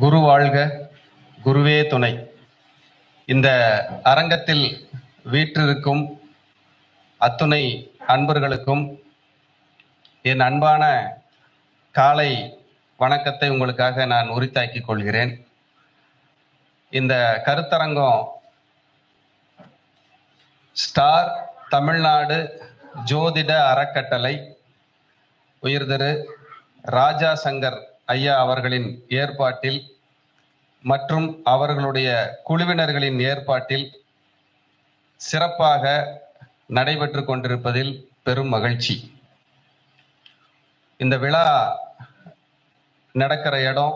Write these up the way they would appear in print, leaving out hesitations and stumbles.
குரு வாழ்க, குருவே துணை. இந்த அரங்கத்தில் வீற்றிருக்கும் அத்துணை அன்பர்களுக்கும் என் அன்பான காலை வணக்கத்தை உங்களுக்காக நான் உரித்தாக்கிக் கொள்கிறேன். இந்த கருத்தரங்கம் ஸ்டார் தமிழ்நாடு ஜோதிட அறக்கட்டளை உயர்திரு ராஜா சங்கர் ஐயா அவர்களின் ஏற்பாட்டில் மற்றும் அவர்களுடைய குழுவினர்களின் ஏற்பாட்டில் சிறப்பாக நடைபெற்று கொண்டிருப்பதில் பெரும் மகிழ்ச்சி. இந்த விழா நடக்கிற இடம்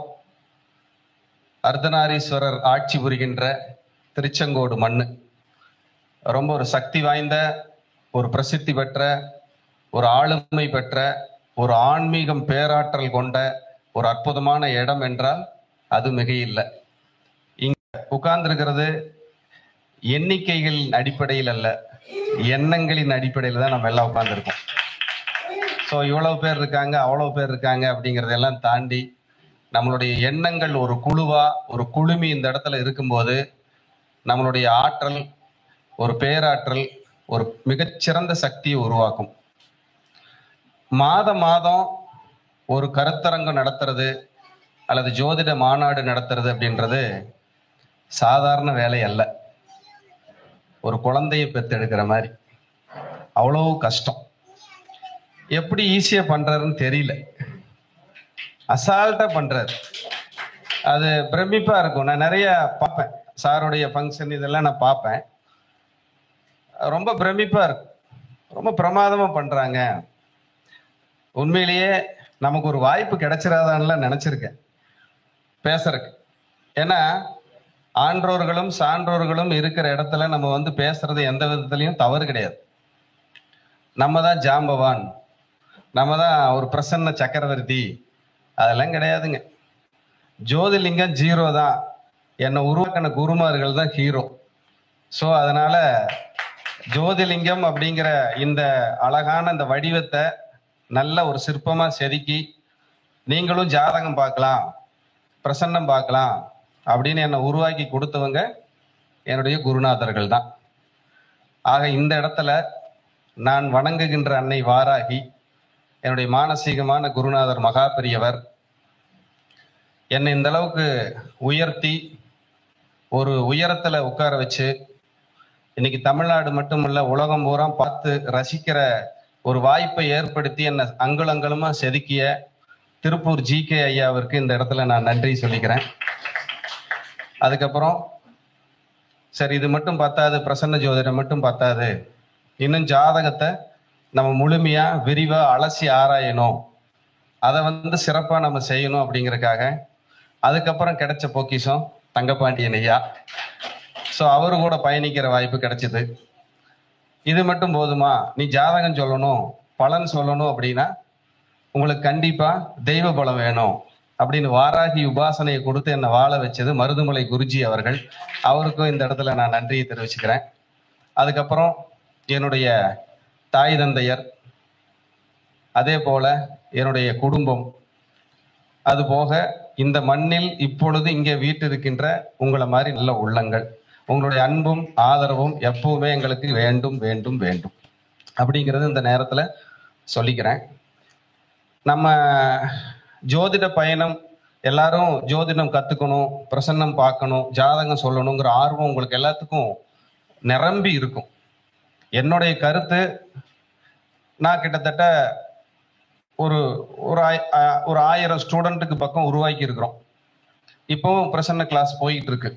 அர்த்தநாரீஸ்வரர் ஆட்சி புரிகின்ற திருச்செங்கோடு மண்ணு. ரொம்ப ஒரு சக்தி வாய்ந்த, ஒரு பிரசித்தி பெற்ற, ஒரு ஆளுமை பெற்ற, ஒரு ஆன்மீகம் பேராற்றல் கொண்ட ஒரு அற்புதமான இடம் என்றால் அது மிகையில்லை. இங்க உட்கார்ந்துருக்கிறது எண்ணிக்கைகளின் அடிப்படையில் அல்ல, எண்ணங்களின் அடிப்படையில் தான் நம்ம எல்லாம் உட்கார்ந்துருக்கோம். ஸோ இவ்வளவு பேர் இருக்காங்க, அவ்வளவு பேர் இருக்காங்க அப்படிங்கிறதெல்லாம் தாண்டி நம்மளுடைய எண்ணங்கள் ஒரு குழுவா, ஒரு குழுமி இந்த இடத்துல இருக்கும்போது நம்மளுடைய ஆற்றல், ஒரு பேராற்றல், ஒரு மிகச்சிறந்த சக்தியை உருவாக்கும். மாதம் ஒரு கருத்தரங்கம் நடத்துறது அல்லது ஜோதிட மாநாடு நடத்துறது அப்படின்றது சாதாரண வேலை அல்ல. ஒரு குழந்தையை பெற்றெடுக்கிற மாதிரி அவ்வளவு கஷ்டம். எப்படி ஈஸியா பண்றாருன்னு தெரியல, அசால்ட்டா பண்றாரு. அது பிரமிப்பா இருக்கும். நான் நிறைய பார்ப்பேன், சாருடைய ஃபங்க்ஷன் இதெல்லாம் நான் பார்ப்பேன். ரொம்ப பிரமிப்பா இருக்கும், ரொம்ப பிரமாதமா பண்றாங்க. உண்மையிலேயே நமக்கு ஒரு வாய்ப்பு கிடைச்சிடாதான்ல நினைச்சிருக்கேன் பேசுறதுக்கு. ஏன்னா ஆன்றோர்களும் சான்றோர்களும் இருக்கிற இடத்துல நம்ம பேசுறது எந்த விதத்திலையும் தவறு கிடையாது. நம்ம தான் ஜாம்பவான், நம்ம தான் ஒரு பிரசன்ன சக்கரவர்த்தி, அதெல்லாம் கிடையாதுங்க. ஜோதிலிங்கம் ஜீரோ தான், என்னை உருவாக்கின குருமார்கள் தான் ஹீரோ. ஸோ அதனால ஜோதிலிங்கம் அப்படிங்கிற இந்த அழகான இந்த வடிவத்தை நல்ல ஒரு சிற்பமா செதுக்கி நீங்களும் ஜாதகம் பார்க்கலாம், பிரசன்னம் பார்க்கலாம் அப்படின்னு என்னை உருவாக்கி கொடுத்தவங்க என்னுடைய குருநாதர்கள் தான். ஆக இந்த இடத்துல நான் வணங்குகின்ற அன்னை வாராகி, என்னுடைய மானசீகமான குருநாதர் மகா பெரியவர் என்னை இந்த அளவுக்கு உயர்த்தி ஒரு உயரத்துல உட்கார வச்சு இன்னைக்கு தமிழ்நாடு மட்டுமல்ல உலகம் பூரா பார்த்து ரசிக்கிற ஒரு வாய்ப்பை ஏற்படுத்தி என்னை அங்குலங்களுமா செதுக்கிய திருப்பூர் ஜி.கே. ஐயாவிற்கு இந்த இடத்துல நான் நன்றி சொல்லிக்கிறேன். அதுக்கப்புறம் சரி, இது மட்டும் பார்த்தாது, பிரசன்ன ஜோதிடம் மட்டும் பார்த்தாது, இன்னும் ஜாதகத்தை நம்ம முழுமையா விரிவா அலசி ஆராயணும், அதை சிறப்பா நம்ம செய்யணும் அப்படிங்கறக்காக அதுக்கப்புறம் கிடைச்ச பொக்கிஷம் தங்கப்பாண்டியன் ஐயா. ஸோ அவரு கூட பயணிக்கிற வாய்ப்பு கிடைச்சிது. இது மட்டும் போதுமா, நீ ஜாதகம் சொல்லணும், பலன் சொல்லணும் அப்படின்னா உங்களுக்கு கண்டிப்பா தெய்வ பலம் வேணும் அப்படின்னு வாராகி உபாசனையை கொடுத்து என்னை வாழ வச்சது மருதுமலை குருஜி அவர்கள். அவருக்கும் இந்த இடத்துல நான் நன்றியை தெரிவிச்சுக்கிறேன். அதுக்கப்புறம் என்னுடைய தாய் தந்தையர், அதே போல என்னுடைய குடும்பம், அது போக இந்த மண்ணில் இப்பொழுது இங்கே வீட்டிருக்கின்ற உங்களை மாதிரி நல்ல உள்ளங்கள், உங்களுடைய அன்பும் ஆதரவும் எப்பவுமே எங்களுக்கு வேண்டும் வேண்டும் வேண்டும் அப்படிங்கிறது இந்த நேரத்தில் சொல்லிக்கிறேன். நம்ம ஜோதிட பயணம், எல்லாரும் ஜோதிடம் கற்றுக்கணும், பிரசன்னம் பார்க்கணும், ஜாதகம் சொல்லணுங்கிற ஆர்வம் உங்களுக்கு எல்லாத்துக்கும் நிரம்பி இருக்கும். என்னுடைய கருத்து, நான் கிட்டத்தட்ட ஒரு ஒரு 1000 ஸ்டூடெண்ட்டுக்கு பக்கம் உருவாக்கி இருக்கிறோம். இப்போவும் பிரசன்ன கிளாஸ் போயிட்டு இருக்கு.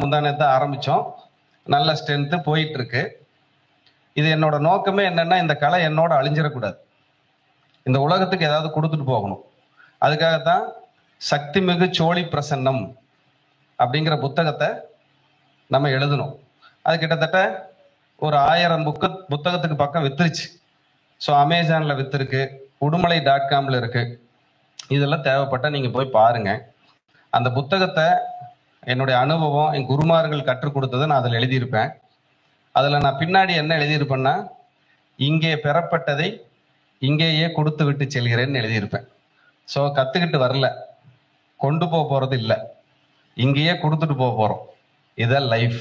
முந்தா நேத்தா ஆரம்பிச்சோம், நல்ல ஸ்ட்ரென்த்து போயிட்டு இருக்கு. இது என்னோட நோக்கமே என்னன்னா, இந்த கலை என்னோட அழிஞ்சிடக்கூடாது, இந்த உலகத்துக்கு ஏதாவது கொடுத்துட்டு போகணும். அதுக்காகத்தான் சக்தி மிகு சோழி பிரசன்னம் அப்படிங்கிற புத்தகத்தை நம்ம எழுதணும். அது கிட்டத்தட்ட ஒரு 1000 புத்தகத்துக்கு பக்கம் வித்துருச்சு. ஸோ அமேசான்ல வித்துருக்கு, உடுமலை.comல இருக்கு. இதெல்லாம் தேவைப்பட்டா நீங்க போய் பாருங்க. அந்த புத்தகத்தை என்னுடைய அனுபவம், என் குருமார்கள் கற்றுக் கொடுத்ததை நான் அதில் எழுதியிருப்பேன். அதில் நான் பின்னாடி என்ன எழுதியிருப்பேன்னா, இங்கே பெறப்பட்டதை இங்கேயே கொடுத்து விட்டு செல்கிறேன்னு எழுதியிருப்பேன். ஸோ கற்றுக்கிட்டு வரல, கொண்டு போகிறது இல்லை, இங்கேயே கொடுத்துட்டு போக போறோம். இதான் லைஃப்.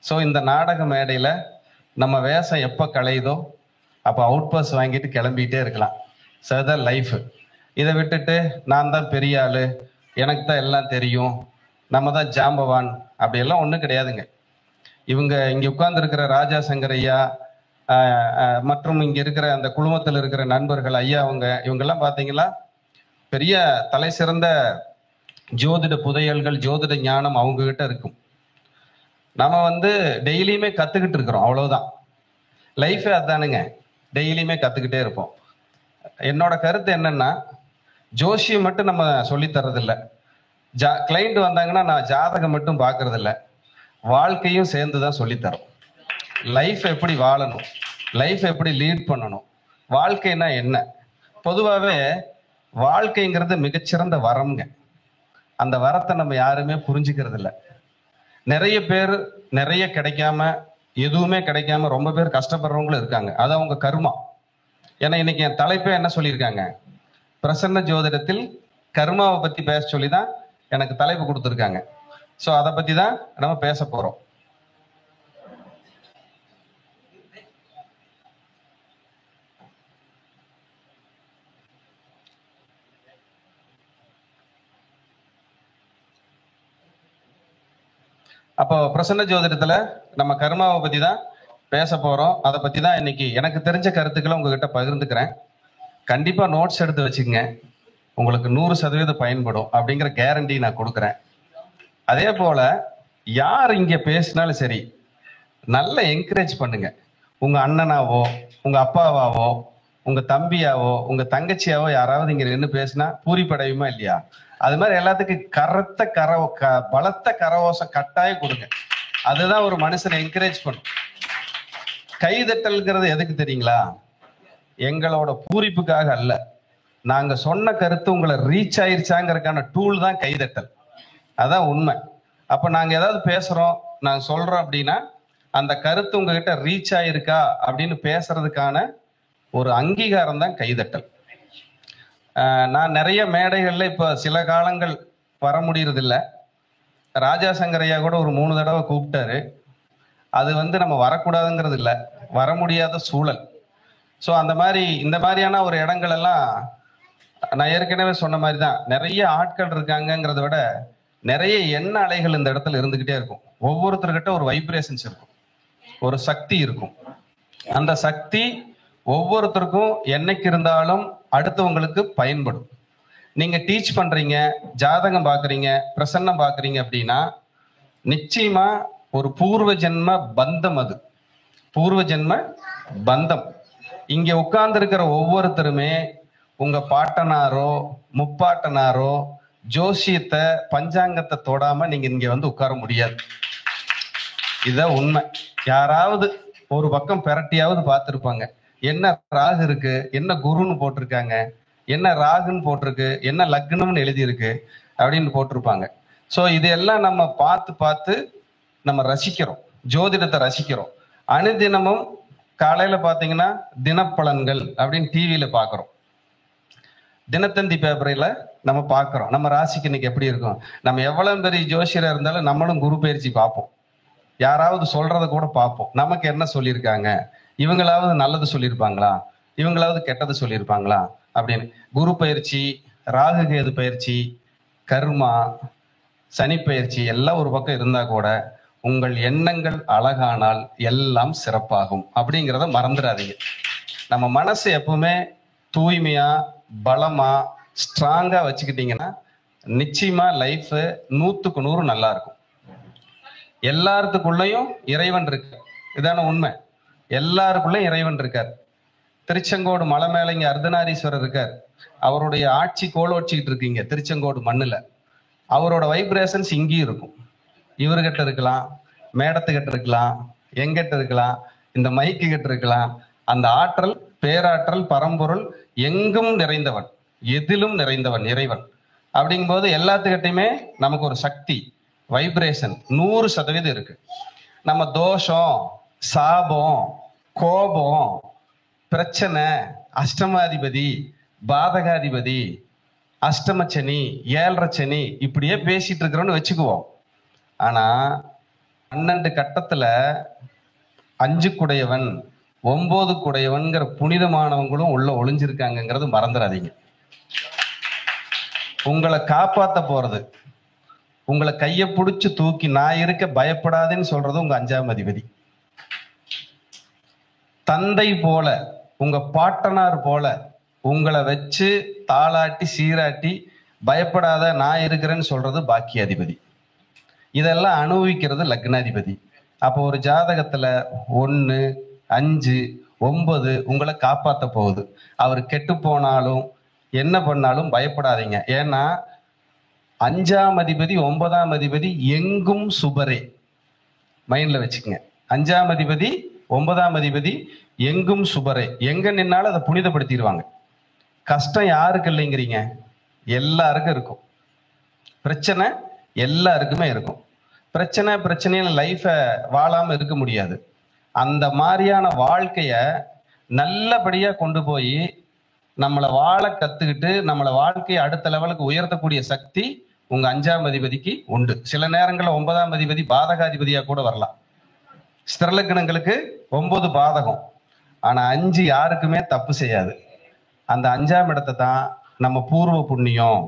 ஸோ இந்த நாடக மேடையில நம்ம வேஷம் எப்போ களையுதோ அப்போ அவுட் பாஸ் வாங்கிட்டு கிளம்பிட்டே இருக்கலாம். ஸோ இதான் லைஃப். இதை விட்டுட்டு நான் தான் பெரிய ஆளு, எனக்கு தான் எல்லாம் தெரியும், நம்ம தான் ஜாம்பவான், அப்படியெல்லாம் ஒன்றும் கிடையாதுங்க. இவங்க இங்கே உட்கார்ந்துருக்கிற ராஜா சங்கர் ஐயா மற்றும் இங்கே இருக்கிற அந்த குழுமத்தில் இருக்கிற நண்பர்கள் ஐயா இவங்கெல்லாம் பார்த்தீங்களா பெரிய தலை சிறந்த ஜோதிட புதையல்கள், ஜோதிட ஞானம் அவங்க கிட்ட இருக்கும். நம்ம டெய்லியுமே கத்துக்கிட்டு இருக்கிறோம், அவ்வளவுதான். லைஃபே அதானுங்க, டெய்லியுமே கத்துக்கிட்டே இருப்போம். என்னோட கருத்து என்னன்னா, ஜோசியம் மட்டும் நம்ம சொல்லி தர்றதில்ல, கிளைண்ட் வந்தாங்கன்னா நான் ஜாதகம் மட்டும் பார்க்கறது இல்லை, வாழ்க்கையும் சேர்ந்து தான் சொல்லித்தரோம். லைஃப் எப்படி வாழணும், லைஃப் எப்படி லீட் பண்ணணும், வாழ்க்கைன்னா என்ன. பொதுவாகவே வாழ்க்கைங்கிறது மிகச்சிறந்த வரம்ங்க. அந்த வரத்தை நம்ம யாருமே புரிஞ்சுக்கிறது இல்லை. நிறைய பேர் நிறைய கிடைக்காம, எதுவுமே கிடைக்காம ரொம்ப பேர் கஷ்டப்படுறவங்களும் இருக்காங்க. அது அவங்க கர்மா. ஏன்னா இன்னைக்கு என் தலைப்பே என்ன சொல்லியிருக்காங்க, பிரசன்ன ஜோதிடத்தில் கர்மாவை பத்தி பேச சொல்லி தான் எனக்கு தலைப்பு கொடுத்துருக்காங்க. ஸோ அதை பத்தி தான் நம்ம பேச போறோம். அப்போ பிரசன்ன ஜோதிடத்துல நம்ம கர்மாவை பத்தி தான் பேச போறோம். அதை பத்தி தான் இன்னைக்கு எனக்கு தெரிஞ்ச கருத்துக்களை உங்ககிட்ட பகிர்ந்துக்கிறேன். கண்டிப்பா நோட்ஸ் எடுத்து வச்சுக்கங்க, உங்களுக்கு 100% பயன்படும் அப்படிங்கிற கேரண்டி நான் கொடுக்குறேன். அதே போல யார் இங்க பேசினாலும் சரி, நல்ல என்கரேஜ் பண்ணுங்க. உங்க அண்ணனாவோ, உங்க அப்பாவாவோ, உங்க தம்பியாவோ, உங்க தங்கச்சியாவோ யாராவது இங்க நின்று பேசினா பூரிப்படையுமா இல்லையா? அது மாதிரி எல்லாத்துக்கும் பலத்த கரவோசம் கட்டாயம் கொடுங்க. அதுதான் ஒரு மனுஷனை என்கரேஜ் பண்ணும். கைதட்டல்ங்கிறது எதுக்கு தெரியுங்களா? எங்களோட பூரிப்புக்காக அல்ல. நாங்க சொன்ன கருத்து உங்களை ரீச் ஆயிருச்சாங்கிறதுக்கான டூல் தான் கைதட்டல். அதான் உண்மை. அப்ப நாங்க ஏதாவது பேசுறோம், நாங்க சொல்றோம் அப்படின்னா அந்த கருத்து உங்ககிட்ட ரீச் ஆயிருக்கா அப்படின்னு பேசுறதுக்கான ஒரு அங்கீகாரம் தான் கைதட்டல். நான் நிறைய மேடைகள்ல இப்ப சில காலங்கள் வர முடியறதில்ல. ராஜா சங்கரையா கூட ஒரு 3 தடவை கூப்பிட்டாரு. அது நம்ம வரக்கூடாதுங்கிறது இல்லை, வர முடியாத சூழல். ஸோ அந்த மாதிரி இந்த மாதிரியான ஒரு இடங்கள் எல்லாம் நான் ஏற்கனவே சொன்ன மாதிரி தான், நிறைய ஆட்கள் இருக்காங்கிறத விட நிறைய எண்ண அலைகள் இந்த இடத்துல இருந்துகிட்டே இருக்கும். ஒவ்வொருத்தர்கிட்ட ஒரு வைப்ரேஷன்ஸ் இருக்கும், ஒரு சக்தி இருக்கும். அந்த சக்தி ஒவ்வொருத்தருக்கும் என்னைக்கு இருந்தாலும் அடுத்தவங்களுக்கு பயன்படும். நீங்க டீச் பண்றீங்க, ஜாதகம் பாக்குறீங்க, பிரசன்னம் பாக்குறீங்க அப்படின்னா நிச்சயமா ஒரு பூர்வ ஜென்ம பந்தம். அது பூர்வ ஜென்ம பந்தம். இங்க உட்கார்ந்து இருக்கிற ஒவ்வொருத்தருமே உங்க பாட்டனாரோ முப்பாட்டனாரோ ஜோசியத்தை பஞ்சாங்கத்தை தொடாம நீங்க இங்க உட்கார முடியாது. இதுதான் உண்மை. யாராவது ஒரு பக்கம் பெரட்டியாவது பார்த்துருப்பாங்க, என்ன ராகு இருக்கு, என்ன குருன்னு போட்டிருக்காங்க, என்ன ராகுன்னு போட்டிருக்கு, என்ன லக்னம்னு எழுதியிருக்கு அப்படின்னு போட்டிருப்பாங்க. ஸோ இதெல்லாம் நம்ம பார்த்து நம்ம ரசிக்கிறோம், ஜோதிடத்தை ரசிக்கிறோம். அனுதினமும் காலையில பாத்தீங்கன்னா தினப்பலன்கள் அப்படின்னு டிவியில பாக்குறோம், தினத்தந்தி பேப்பரில் நம்ம பார்க்குறோம் நம்ம ராசிக்கு இன்னைக்கு எப்படி இருக்கும். நம்ம எவ்வளவு பெரிய ஜோசியராக இருந்தாலும் நம்மளும் குரு பயிற்சி பார்ப்போம், யாராவது சொல்றத கூட பார்ப்போம். நமக்கு என்ன சொல்லியிருக்காங்க, இவங்களாவது நல்லது சொல்லியிருப்பாங்களா, இவங்களாவது கெட்டது சொல்லியிருப்பாங்களா அப்படின்னு. குரு பயிற்சி, ராகு கேது பயிற்சி, கர்மா, சனி பயிற்சி எல்லாம் ஒரு பக்கம் இருந்தா கூட உங்கள் எண்ணங்கள் அழகானால் எல்லாம் சிறப்பாகும் அப்படிங்கிறத மறந்துடாதீங்க. நம்ம மனசு எப்பவுமே தூய்மையா பலமா ஸ்ட்ராங்கா வச்சுக்கிட்டீங்கன்னா நிச்சயமா லைஃப் 100க்கு 100 நல்லா இருக்கும். எல்லாத்துக்குள்ளயும் இறைவன் இருக்கு, இதான உண்மை. எல்லாருக்குள்ளயும் இறைவன் இருக்கார். திருச்செங்கோடு மலை மேல இங்க அர்த்தநாரீஸ்வரர் இருக்கார். அவருடைய ஆட்சி கோலோச்சிக்கிட்டு இருக்கீங்க திருச்செங்கோடு மண்ணுல. அவரோட வைப்ரேஷன்ஸ் இங்கேயும் இருக்கும். இவர்கிட்ட இருக்கலாம், மேடத்துக்கிட்ட இருக்கலாம், எங்கிட்ட இருக்கலாம், இந்த மைக்கு கிட்ட இருக்கலாம். அந்த ஆற்றல், பேராற்றல், பரம்பொருள் எங்கும் நிறைந்தவன், எதிலும் நிறைந்தவன் இறைவன். அப்படிங்கும்போது எல்லாத்துக்கிட்டையுமே நமக்கு ஒரு சக்தி, வைப்ரேஷன் 100% இருக்கு. நம்ம தோஷம், சாபம், கோபம், பிரச்சனை, அஷ்டமாதிபதி, பாதகாதிபதி, அஷ்டம சனி, 7.5 சனி இப்படியே பேசிட்டு இருக்கிறோன்னு வச்சுக்குவோம். ஆனா 12 கட்டத்துல 5 குடையவன் 9 குடையவன்கிற புனிதமானவங்களும் உள்ள ஒளிஞ்சிருக்காங்கிறது மறந்துடாதீங்க. உங்களை காப்பாத்த போறது, உங்களை கையை பிடிச்சு தூக்கி நான் இருக்க பயப்படாதுன்னு சொல்றது உங்க 5ஆம் அதிபதி. தந்தை போல, உங்க பாட்டனார் போல உங்களை வச்சு தாளாட்டி சீராட்டி பயப்படாத நான் இருக்கிறேன்னு சொல்றது பாக்கியாதிபதி. இதெல்லாம் அனுபவிக்கிறது லக்னாதிபதி. அப்போ ஒரு ஜாதகத்துல 1, 5, 9 உங்களை காப்பாத்த போகுது. அவர் கெட்டு போனாலும் என்ன பண்ணாலும் பயப்படாதீங்க. ஏன்னா 5ஆம் அதிபதி 9ஆம் அதிபதி எங்கும் சுபரே. மைண்ட்ல வச்சுக்கங்க. 5ஆம் அதிபதி 9ஆம் அதிபதி எங்கும் சுபரே. எங்க நின்னாலும் அதை புனிதப்படுத்திடுவாங்க. கஷ்டம் யாருக்கு இல்லைங்கிறீங்க? எல்லாருக்கும் இருக்கும். பிரச்சனை எல்லாருக்குமே இருக்கும். பிரச்சனையில லைஃபை வாழாம இருக்க முடியாது. அந்த மாதிரியான வாழ்க்கைய நல்லபடியா கொண்டு போய் நம்மளை வாழ கத்துக்கிட்டு நம்மளை வாழ்க்கையை அடுத்த லெவலுக்கு உயர்த்தக்கூடிய சக்தி உங்க 5ஆம் அதிபதிக்கு உண்டு. சில நேரங்களில் 9ஆம் அதிபதி பாதகாதிபதியா கூட வரலாம். ஸ்திரலக்கணங்களுக்கு 9 பாதகம். ஆனா 5 யாருக்குமே தப்பு செய்யாது. அந்த 5ஆம் இடத்தை தான் நம்ம பூர்வ புண்ணியம்,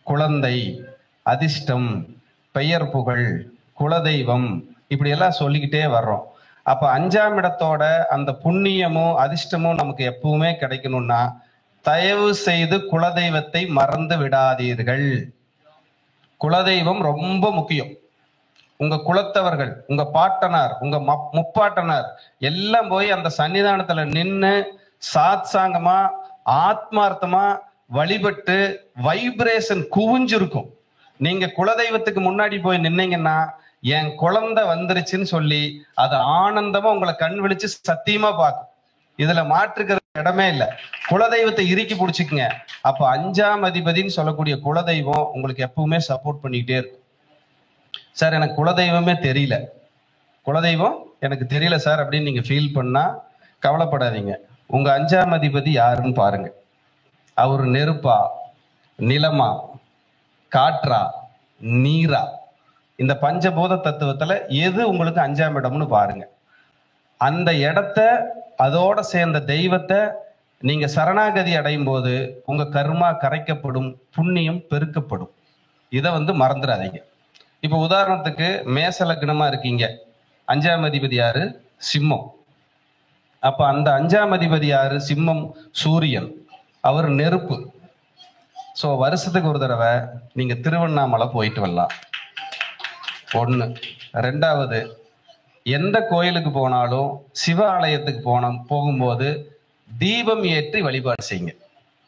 குழந்தை, அதிர்ஷ்டம், பெயர் புகழ், குலதெய்வம் இப்படி எல்லாம் சொல்லிக்கிட்டே வர்றோம். அப்ப 5ஆம் இடத்தோட அந்த புண்ணியமும் அதிர்ஷ்டமும் நமக்கு எப்பவுமே கிடைக்கணும்னா தயவு செய்து குலதெய்வத்தை மறந்து விடாதீர்கள். குலதெய்வம் ரொம்ப முக்கியம். உங்க குலத்தவர்கள், உங்க பாட்டனார், உங்க முப்பாட்டனார் எல்லாம் போய் அந்த சன்னிதானத்துல நின்று சாத்சாங்கமா ஆத்மார்த்தமா வழிபட்டு வைப்ரேஷன் குவிஞ்சிருக்கும். நீங்க குலதெய்வத்துக்கு முன்னாடி போய் நின்னீங்கன்னா என் குழந்தை வந்துருச்சுன்னு சொல்லி அது ஆனந்தமா உங்களை கண் விழிச்சு சத்தியமா பார்க்கும். இதுல மாற்றுக்கிற இடமே இல்லை. குலதெய்வத்தை இறுக்கி பிடிச்சிக்குங்க. அப்ப 5ஆம் அதிபதினு சொல்லக்கூடிய குலதெய்வம் உங்களுக்கு எப்பவுமே சப்போர்ட் பண்ணிக்கிட்டே இருக்கும். சார் எனக்கு குலதெய்வமே தெரியல, குலதெய்வம் எனக்கு தெரியல சார் அப்படின்னு நீங்க ஃபீல் பண்ணா கவலைப்படாதீங்க. உங்க 5ஆம் அதிபதி யாருன்னு பாருங்க. அவர் நெருப்பா, நிலமா, காற்றா, நீரா? இந்த பஞ்சபூத தத்துவத்துல எது உங்களுக்கு 5ஆம் இடம்னு பாருங்க. அந்த இடத்த அதோட சேர்ந்த தெய்வத்தை நீங்க சரணாகதி அடையும் போது உங்க கர்மா கரைக்கப்படும், புண்ணியம் பெருக்கப்படும். இதை மறந்துடாதீங்க. இப்ப உதாரணத்துக்கு மேச லக்னமா இருக்கீங்க, 5ஆம் அதிபதி யாரு? சிம்மம். அப்ப அந்த 5ஆம் அதிபதி யாரு? சிம்மம், சூரியன். அவர் நெருப்பு. ஸோ வருஷத்துக்கு ஒரு தடவை நீங்க திருவண்ணாமலை போயிட்டு வரலாம். 1. 2வது, எந்த கோயிலுக்கு போனாலும் சிவ ஆலயத்துக்கு போகும்போது தீபம் ஏற்றி வழிபாடு செய்யுங்க.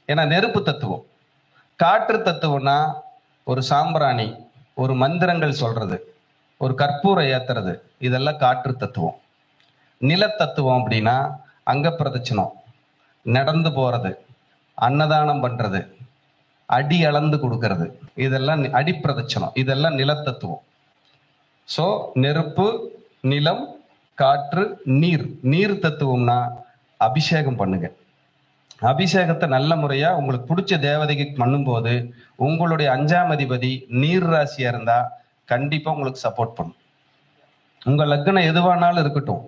ஏன்னா நெருப்பு தத்துவம். காற்று தத்துவம்னா ஒரு சாம்பிராணி, ஒரு மந்திரங்கள் சொல்றது, ஒரு கற்பூரம் ஏத்துறது, இதெல்லாம் காற்று தத்துவம். நிலத்தத்துவம் அப்படின்னா அங்க பிரதட்சணம், நடந்து போறது, அன்னதானம் பண்றது, அடி அளந்து கொடுக்கறது, இதெல்லாம் அடிப்பிரதட்சணம், இதெல்லாம் நிலத்தத்துவம். ஸோ நெருப்பு, நிலம், காற்று, நீர். நீர் தத்துவம்னா அபிஷேகம் பண்ணுங்க. அபிஷேகத்தை நல்ல முறையா உங்களுக்கு பிடிச்ச தேவதைக்கு பண்ணும்போது உங்களுடைய 5ஆம் அதிபதி நீர் ராசியா இருந்தா கண்டிப்பா உங்களுக்கு சப்போர்ட் பண்ணும். உங்க லக்னம் எதுவானாலும் இருக்கட்டும்,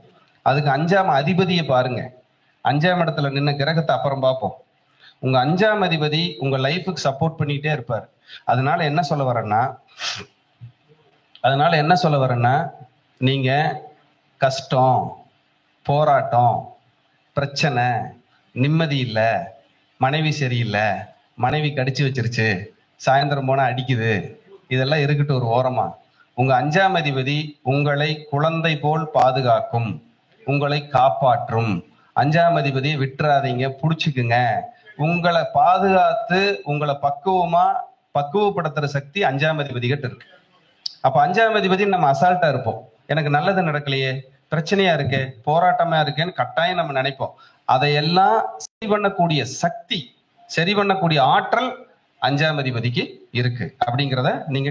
அதுக்கு 5ஆம் அதிபதியை பாருங்க. 5ஆம் இடத்துல நின்ன கிரகத்தை அப்புறம் பார்ப்போம். உங்க 5ஆம் அதிபதி உங்க லைஃபுக்கு சப்போர்ட் பண்ணிட்டே இருப்பார். அதனால என்ன சொல்ல வரேன்னா நீங்க கஷ்டம், போராட்டம், பிரச்சனை, நிம்மதி இல்லை, மனைவி சரியில்லை, மனைவி கடிச்சு வச்சிருச்சு, சாயந்தரம் போனா அடிக்குது, இதெல்லாம் இருக்கட்டும் ஒரு ஓரமா. உங்க 5ஆம் அதிபதி உங்களை குழந்தை போல் பாதுகாக்கும், உங்களை காப்பாற்றும். 5ஆம் அதிபதியை விட்டுறாதீங்க, புடிச்சுக்குங்க. உங்களை பாதுகாத்து உங்களை பக்குவப்படுத்துற சக்தி 5ஆம் அதிபதி கிட்ட இருக்கு. அப்ப 5ஆம் அதிபதி நம்ம அசால்ட்டா இருப்போம். எனக்கு நல்லது நடக்கலையே, பிரச்சனையா இருக்கே, போராட்டமா இருக்கேன்னு கட்டாயம் நம்ம நினைப்போம். அதையெல்லாம் சரி பண்ணக்கூடிய சக்தி, சரி பண்ணக்கூடிய ஆற்றல் 5ஆம் அதிபதிக்கு இருக்கு அப்படிங்கிறத நீங்க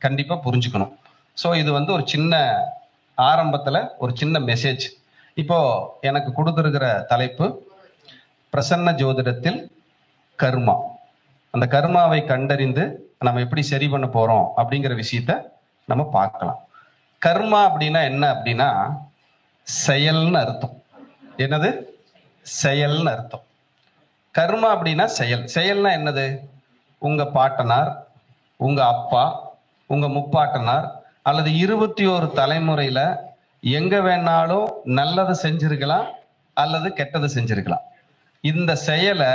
கண்டிப்பா புரிஞ்சுக்கணும். ஸோ இது ஒரு சின்ன ஆரம்பத்துல ஒரு சின்ன மெசேஜ். இப்போ எனக்கு கொடுத்திருக்கிற தலைப்பு பிரசன்ன ஜோதிடத்தில் கர்மா. அந்த கர்மாவை கண்டறிந்து நம்ம எப்படி சரி பண்ண போறோம் அப்படிங்கிற விஷயத்த நம்ம பார்க்கலாம். கர்மா அப்படின்னா என்ன அப்படின்னா செயல்னு அர்த்தம். என்னது? செயல்னு அர்த்தம். கர்மா அப்படின்னா செயல். செயல்னா என்னது? உங்க பாட்டனார், உங்க அப்பா, உங்க முப்பாட்டனார் அல்லது 21 தலைமுறையில எங்க வேணாலும் நல்லது செஞ்சிருக்கலாம் அல்லது கெட்டது செஞ்சிருக்கலாம். இந்த செயலை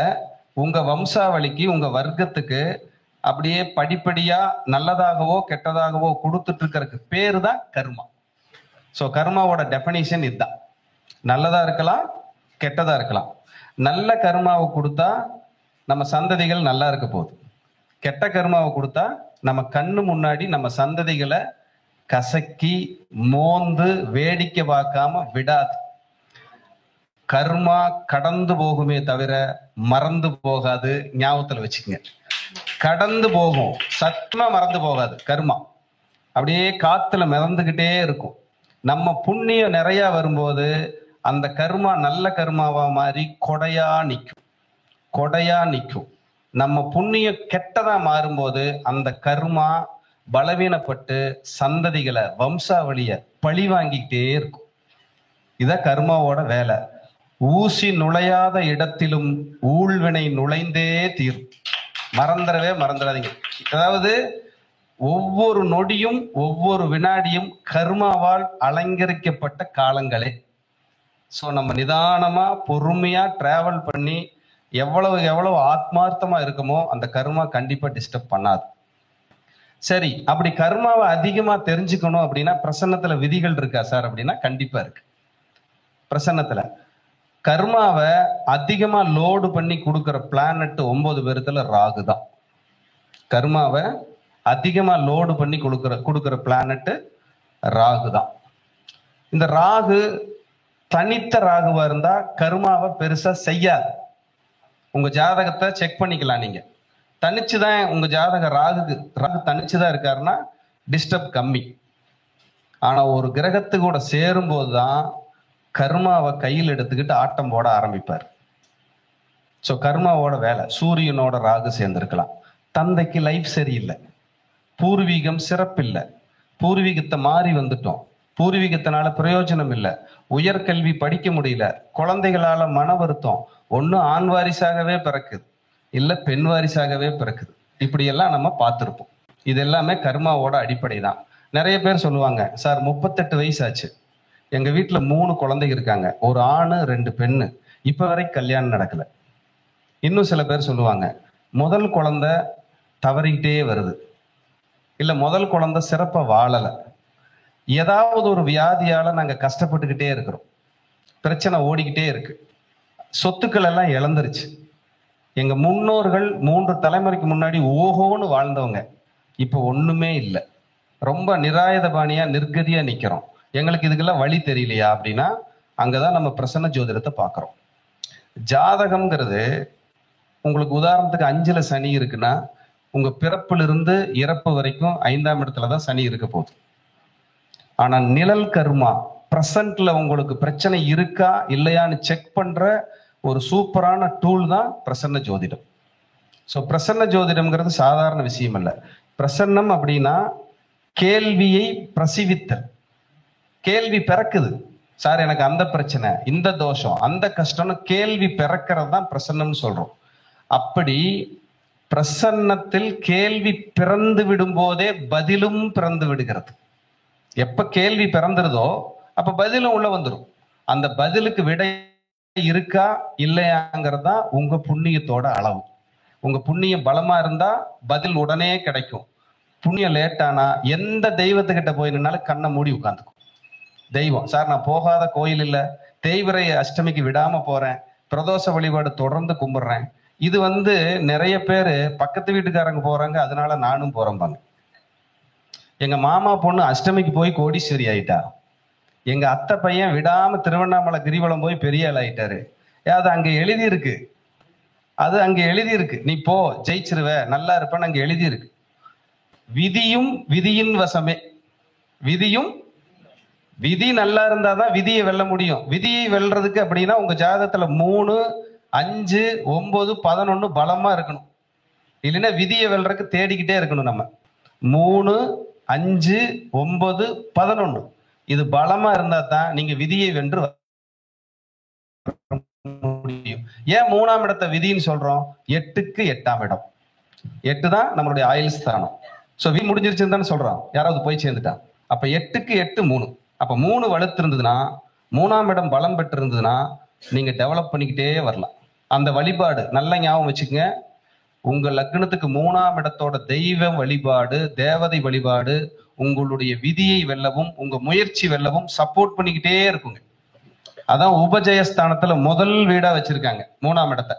உங்க வம்சாவளிக்கு, உங்க வர்க்கத்துக்கு அப்படியே படிப்படியா நல்லதாகவோ கெட்டதாகவோ கொடுத்துட்டு இருக்கிறதுக்கு பேரு தான் கர்மா. ஸோ கர்மாவோட டெஃபினிஷன் இதுதான். நல்லதா இருக்கலாம், கெட்டதா இருக்கலாம். நல்ல கர்மாவை கொடுத்தா நம்ம சந்ததிகள் நல்லா இருக்க போகுது. கெட்ட கர்மாவை கொடுத்தா நம்ம கண்ணு முன்னாடி நம்ம சந்ததிகளை கசக்கி மோந்து வேடிக்கை பார்க்காம விடாது. கர்மா கடந்து போகுமே தவிர மறந்து போகாது. ஞாபகத்துல வச்சுக்கங்க, கடந்து போகும், சத்தியமா மறந்து போகாது. கர்மா அப்படியே காத்துல மிதந்துகிட்டே இருக்கும். நம்ம புண்ணியம் நிறைய வரும்போது அந்த கர்மா நல்ல கர்மாவா மாறி கொடையா நிற்கும், கொடையா நிற்கும். நம்ம புண்ணியம் கெட்டதா மாறும்போது அந்த கர்மா பலவீனப்பட்டு சந்ததிகளை வம்சாவளிய பழி வாங்கிக்கிட்டே இருக்கும். இதான் கர்மாவோட வேலை. ஊசி நுழையாத இடத்திலும் ஊழ்வினை நுழைந்தே தீரும். மறந்துடாதீங்க. அதாவது ஒவ்வொரு நொடியும் ஒவ்வொரு வினாடியும் கர்மாவால் அலங்கரிக்கப்பட்ட காலங்களே. ஸோ நம்ம நிதானமா பொறுமையா டிராவல் பண்ணி எவ்வளவு ஆத்மார்த்தமா இருக்குமோ அந்த கர்மா கண்டிப்பா டிஸ்டர்ப் பண்ணாது. சரி, அப்படி கர்மாவை அதிகமா தெரிஞ்சுக்கணும் அப்படின்னா பிரசன்னத்துல விதிகள் இருக்கா சார் அப்படின்னா கண்டிப்பா இருக்கு. பிரசன்னத்துல கர்மாவை அதிகமா லோடு பண்ணி கொடுக்கிற பிளானட் 9 பேருத்துல ராகு தான். கர்மாவை அதிகமா லோடு பண்ணி கொடுக்கிற பிளானட் ராகு தான். இந்த ராகு தனித்த ராகுவா இருந்தா கர்மாவை பெருசா செய்யாது. உங்க ஜாதகத்தை செக் பண்ணிக்கலாம். நீங்க தனிச்சுதான் உங்க ஜாதக ராகு தனிச்சுதான் இருக்காருன்னா டிஸ்டர்ப் கம்மி. ஆனா ஒரு கிரகத்து கூட சேரும் போதுதான் கர்மாவை கையில் எடுத்துக்கிட்டு ஆட்டம் போட ஆரம்பிப்பார். ஸோ கர்மாவோட வேலை. சூரியனோட ராகு சேர்ந்திருக்கலாம். தந்தைக்கு லைஃப் சரியில்லை, பூர்வீகம் சிறப்பில்லை, பூர்வீகத்தை மாறி வந்துட்டோம், பூர்வீகத்தினால பிரயோஜனம் இல்லை, உயர்கல்வி படிக்க முடியல, குழந்தைகளால மன வருத்தம், ஒண்ணு ஆண் வாரிசாகவே பிறக்குது இல்ல பெண் வாரிசாகவே பிறக்குது. இப்படியெல்லாம் நம்ம பார்த்துருப்போம். இது எல்லாமே கர்மாவோட அடிப்படை தான். நிறைய பேர் சொல்லுவாங்க, சார் 38 வயசு ஆச்சு, எங்க வீட்டுல 3 குழந்தைங்க இருக்காங்க, ஒரு ஆணு 2 பெண்ணு, இப்ப வரைக்கும் கல்யாணம் நடக்கல. இன்னும் சில பேர் சொல்லுவாங்க, முதல் குழந்தை தவறிக்கிட்டே வருது, இல்ல முதல் குழந்தை சிறப்பா வாழல, ஏதாவது ஒரு வியாதியால நாங்க கஷ்டப்பட்டுக்கிட்டே இருக்கிறோம், பிரச்சனை ஓடிக்கிட்டே இருக்கு, சொத்துக்கள் எல்லாம் இழந்துருச்சு, எங்க முன்னோர்கள் 3 தலைமுறைக்கு முன்னாடி ஓஹோன்னு வாழ்ந்தவங்க இப்ப ஒண்ணுமே இல்லை, ரொம்ப நிராயுதபாணியா நிர்கதியா நிக்கிறோம், எங்களுக்கு இதுக்கெல்லாம் வழி தெரியலையா அப்படின்னா அங்கதான் நம்ம பிரசன்ன ஜோதிடத்தை பார்க்கிறோம். ஜாதகம்ங்கிறது உங்களுக்கு உதாரணத்துக்கு 5ல சனி இருக்குன்னா உங்க பிறப்பிலிருந்து இறப்பு வரைக்கும் 5ஆம் இடத்துல தான் சனி இருக்க போகுது. ஆனா நிழல் கர்மா பிரசன்ட்ல உங்களுக்கு பிரச்சனை இருக்கா இல்லையான்னு செக் பண்ற ஒரு சூப்பரான டூல் தான் பிரசன்ன ஜோதிடம். ஸோ பிரசன்ன ஜோதிடம்ங்கிறது சாதாரண விஷயம் அல்ல. பிரசன்னம் அப்படின்னா கேள்வியை பிரசிவித்தல். கேள்வி பிறக்குது, சார் எனக்கு அந்த பிரச்சனை, இந்த தோஷம், அந்த கஷ்டம்னு கேள்வி பிறக்கிறது தான் பிரசன்னம்னு சொல்றோம். அப்படி பிரசன்னத்தில் கேள்வி பிறந்து விடும் போதே பதிலும் பிறந்து விடுகிறது. எப்ப கேள்வி பிறந்துருதோ அப்ப பதிலும் உள்ள வந்துடும். அந்த பதிலுக்கு விடை இருக்கா இல்லையாங்கிறது தான் உங்க புண்ணியத்தோட அளவு. உங்க புண்ணியம் பலமா இருந்தா பதில் உடனே கிடைக்கும். புண்ணியம் லேட்டானா எந்த தெய்வத்துக்கிட்ட போய் நின்னாலும் கண்ணை மூடி உட்காந்துக்கும். தெய்வம், சார் நான் போகாத கோயில் இல்லை, தேய்பிறை அஷ்டமிக்கு விடாம போறேன், பிரதோஷ வழிபாடு தொடர்ந்து கும்பிடுறேன், இது நிறைய பேர் பக்கத்து வீட்டுக்காரங்க போறாங்க அதனால நானும் போறேன்பாங்க. எங்க மாமா பொண்ணு அஷ்டமிக்கு போய் கோடீஸ்வரி ஆயிட்டா, எங்க அத்தை பையன் விடாம திருவண்ணாமலை கிரிவலம் போய் பெரிய ஆள் ஆயிட்டாரு. அது அங்க எழுதி இருக்கு, அது அங்க எழுதி இருக்கு, நீ போ ஜெயிச்சிருவ நல்லா இருப்பேன்னு அங்க எழுதி இருக்கு. விதியும் விதியின் வசமே. விதி நல்லா இருந்தாதான் விதியை வெல்ல முடியும். விதியை வெல்றதுக்கு அப்படின்னா உங்க ஜாதகத்துல 3, 5, 9, 11 பலமா இருக்கணும். இல்லைன்னா விதியை வெல்றதுக்கு தேடிக்கிட்டே இருக்கணும் நம்ம. 3, 5, 9, 11 இது பலமா இருந்தா தான் நீங்க விதியை வென்று முடியும். ஏன் 3ஆம் இடத்தை விதின்னு சொல்றோம்? 8க்கு 8ஆம் இடம். 8 தான் நம்மளுடைய ஆயுள் ஸ்தானம். சோ விதி முடிஞ்சிருச்சுன்னு தானே சொல்றோம். யாராவது போய் சேர்ந்துட்டான். அப்ப 8க்கு 8 3. அப்ப 3 வலுத்து இருந்ததுன்னா, 3ஆம் இடம் பலம் பெற்று இருந்ததுன்னா நீங்க டெவலப் பண்ணிக்கிட்டே வரலாம். அந்த வழிபாடு நல்ல ஞாபகம் வச்சுக்கங்க. உங்க லக்னத்துக்கு 3ஆம் இடத்தோட தெய்வ வழிபாடு, தேவதை வழிபாடு உங்களுடைய விதியை வெல்லவும் உங்க முயற்சி வெல்லவும் சப்போர்ட் பண்ணிக்கிட்டே இருக்குங்க. அதான் உபஜயஸ்தானத்துல முதல் வீடா வச்சிருக்காங்க 3ஆம் இடத்தை.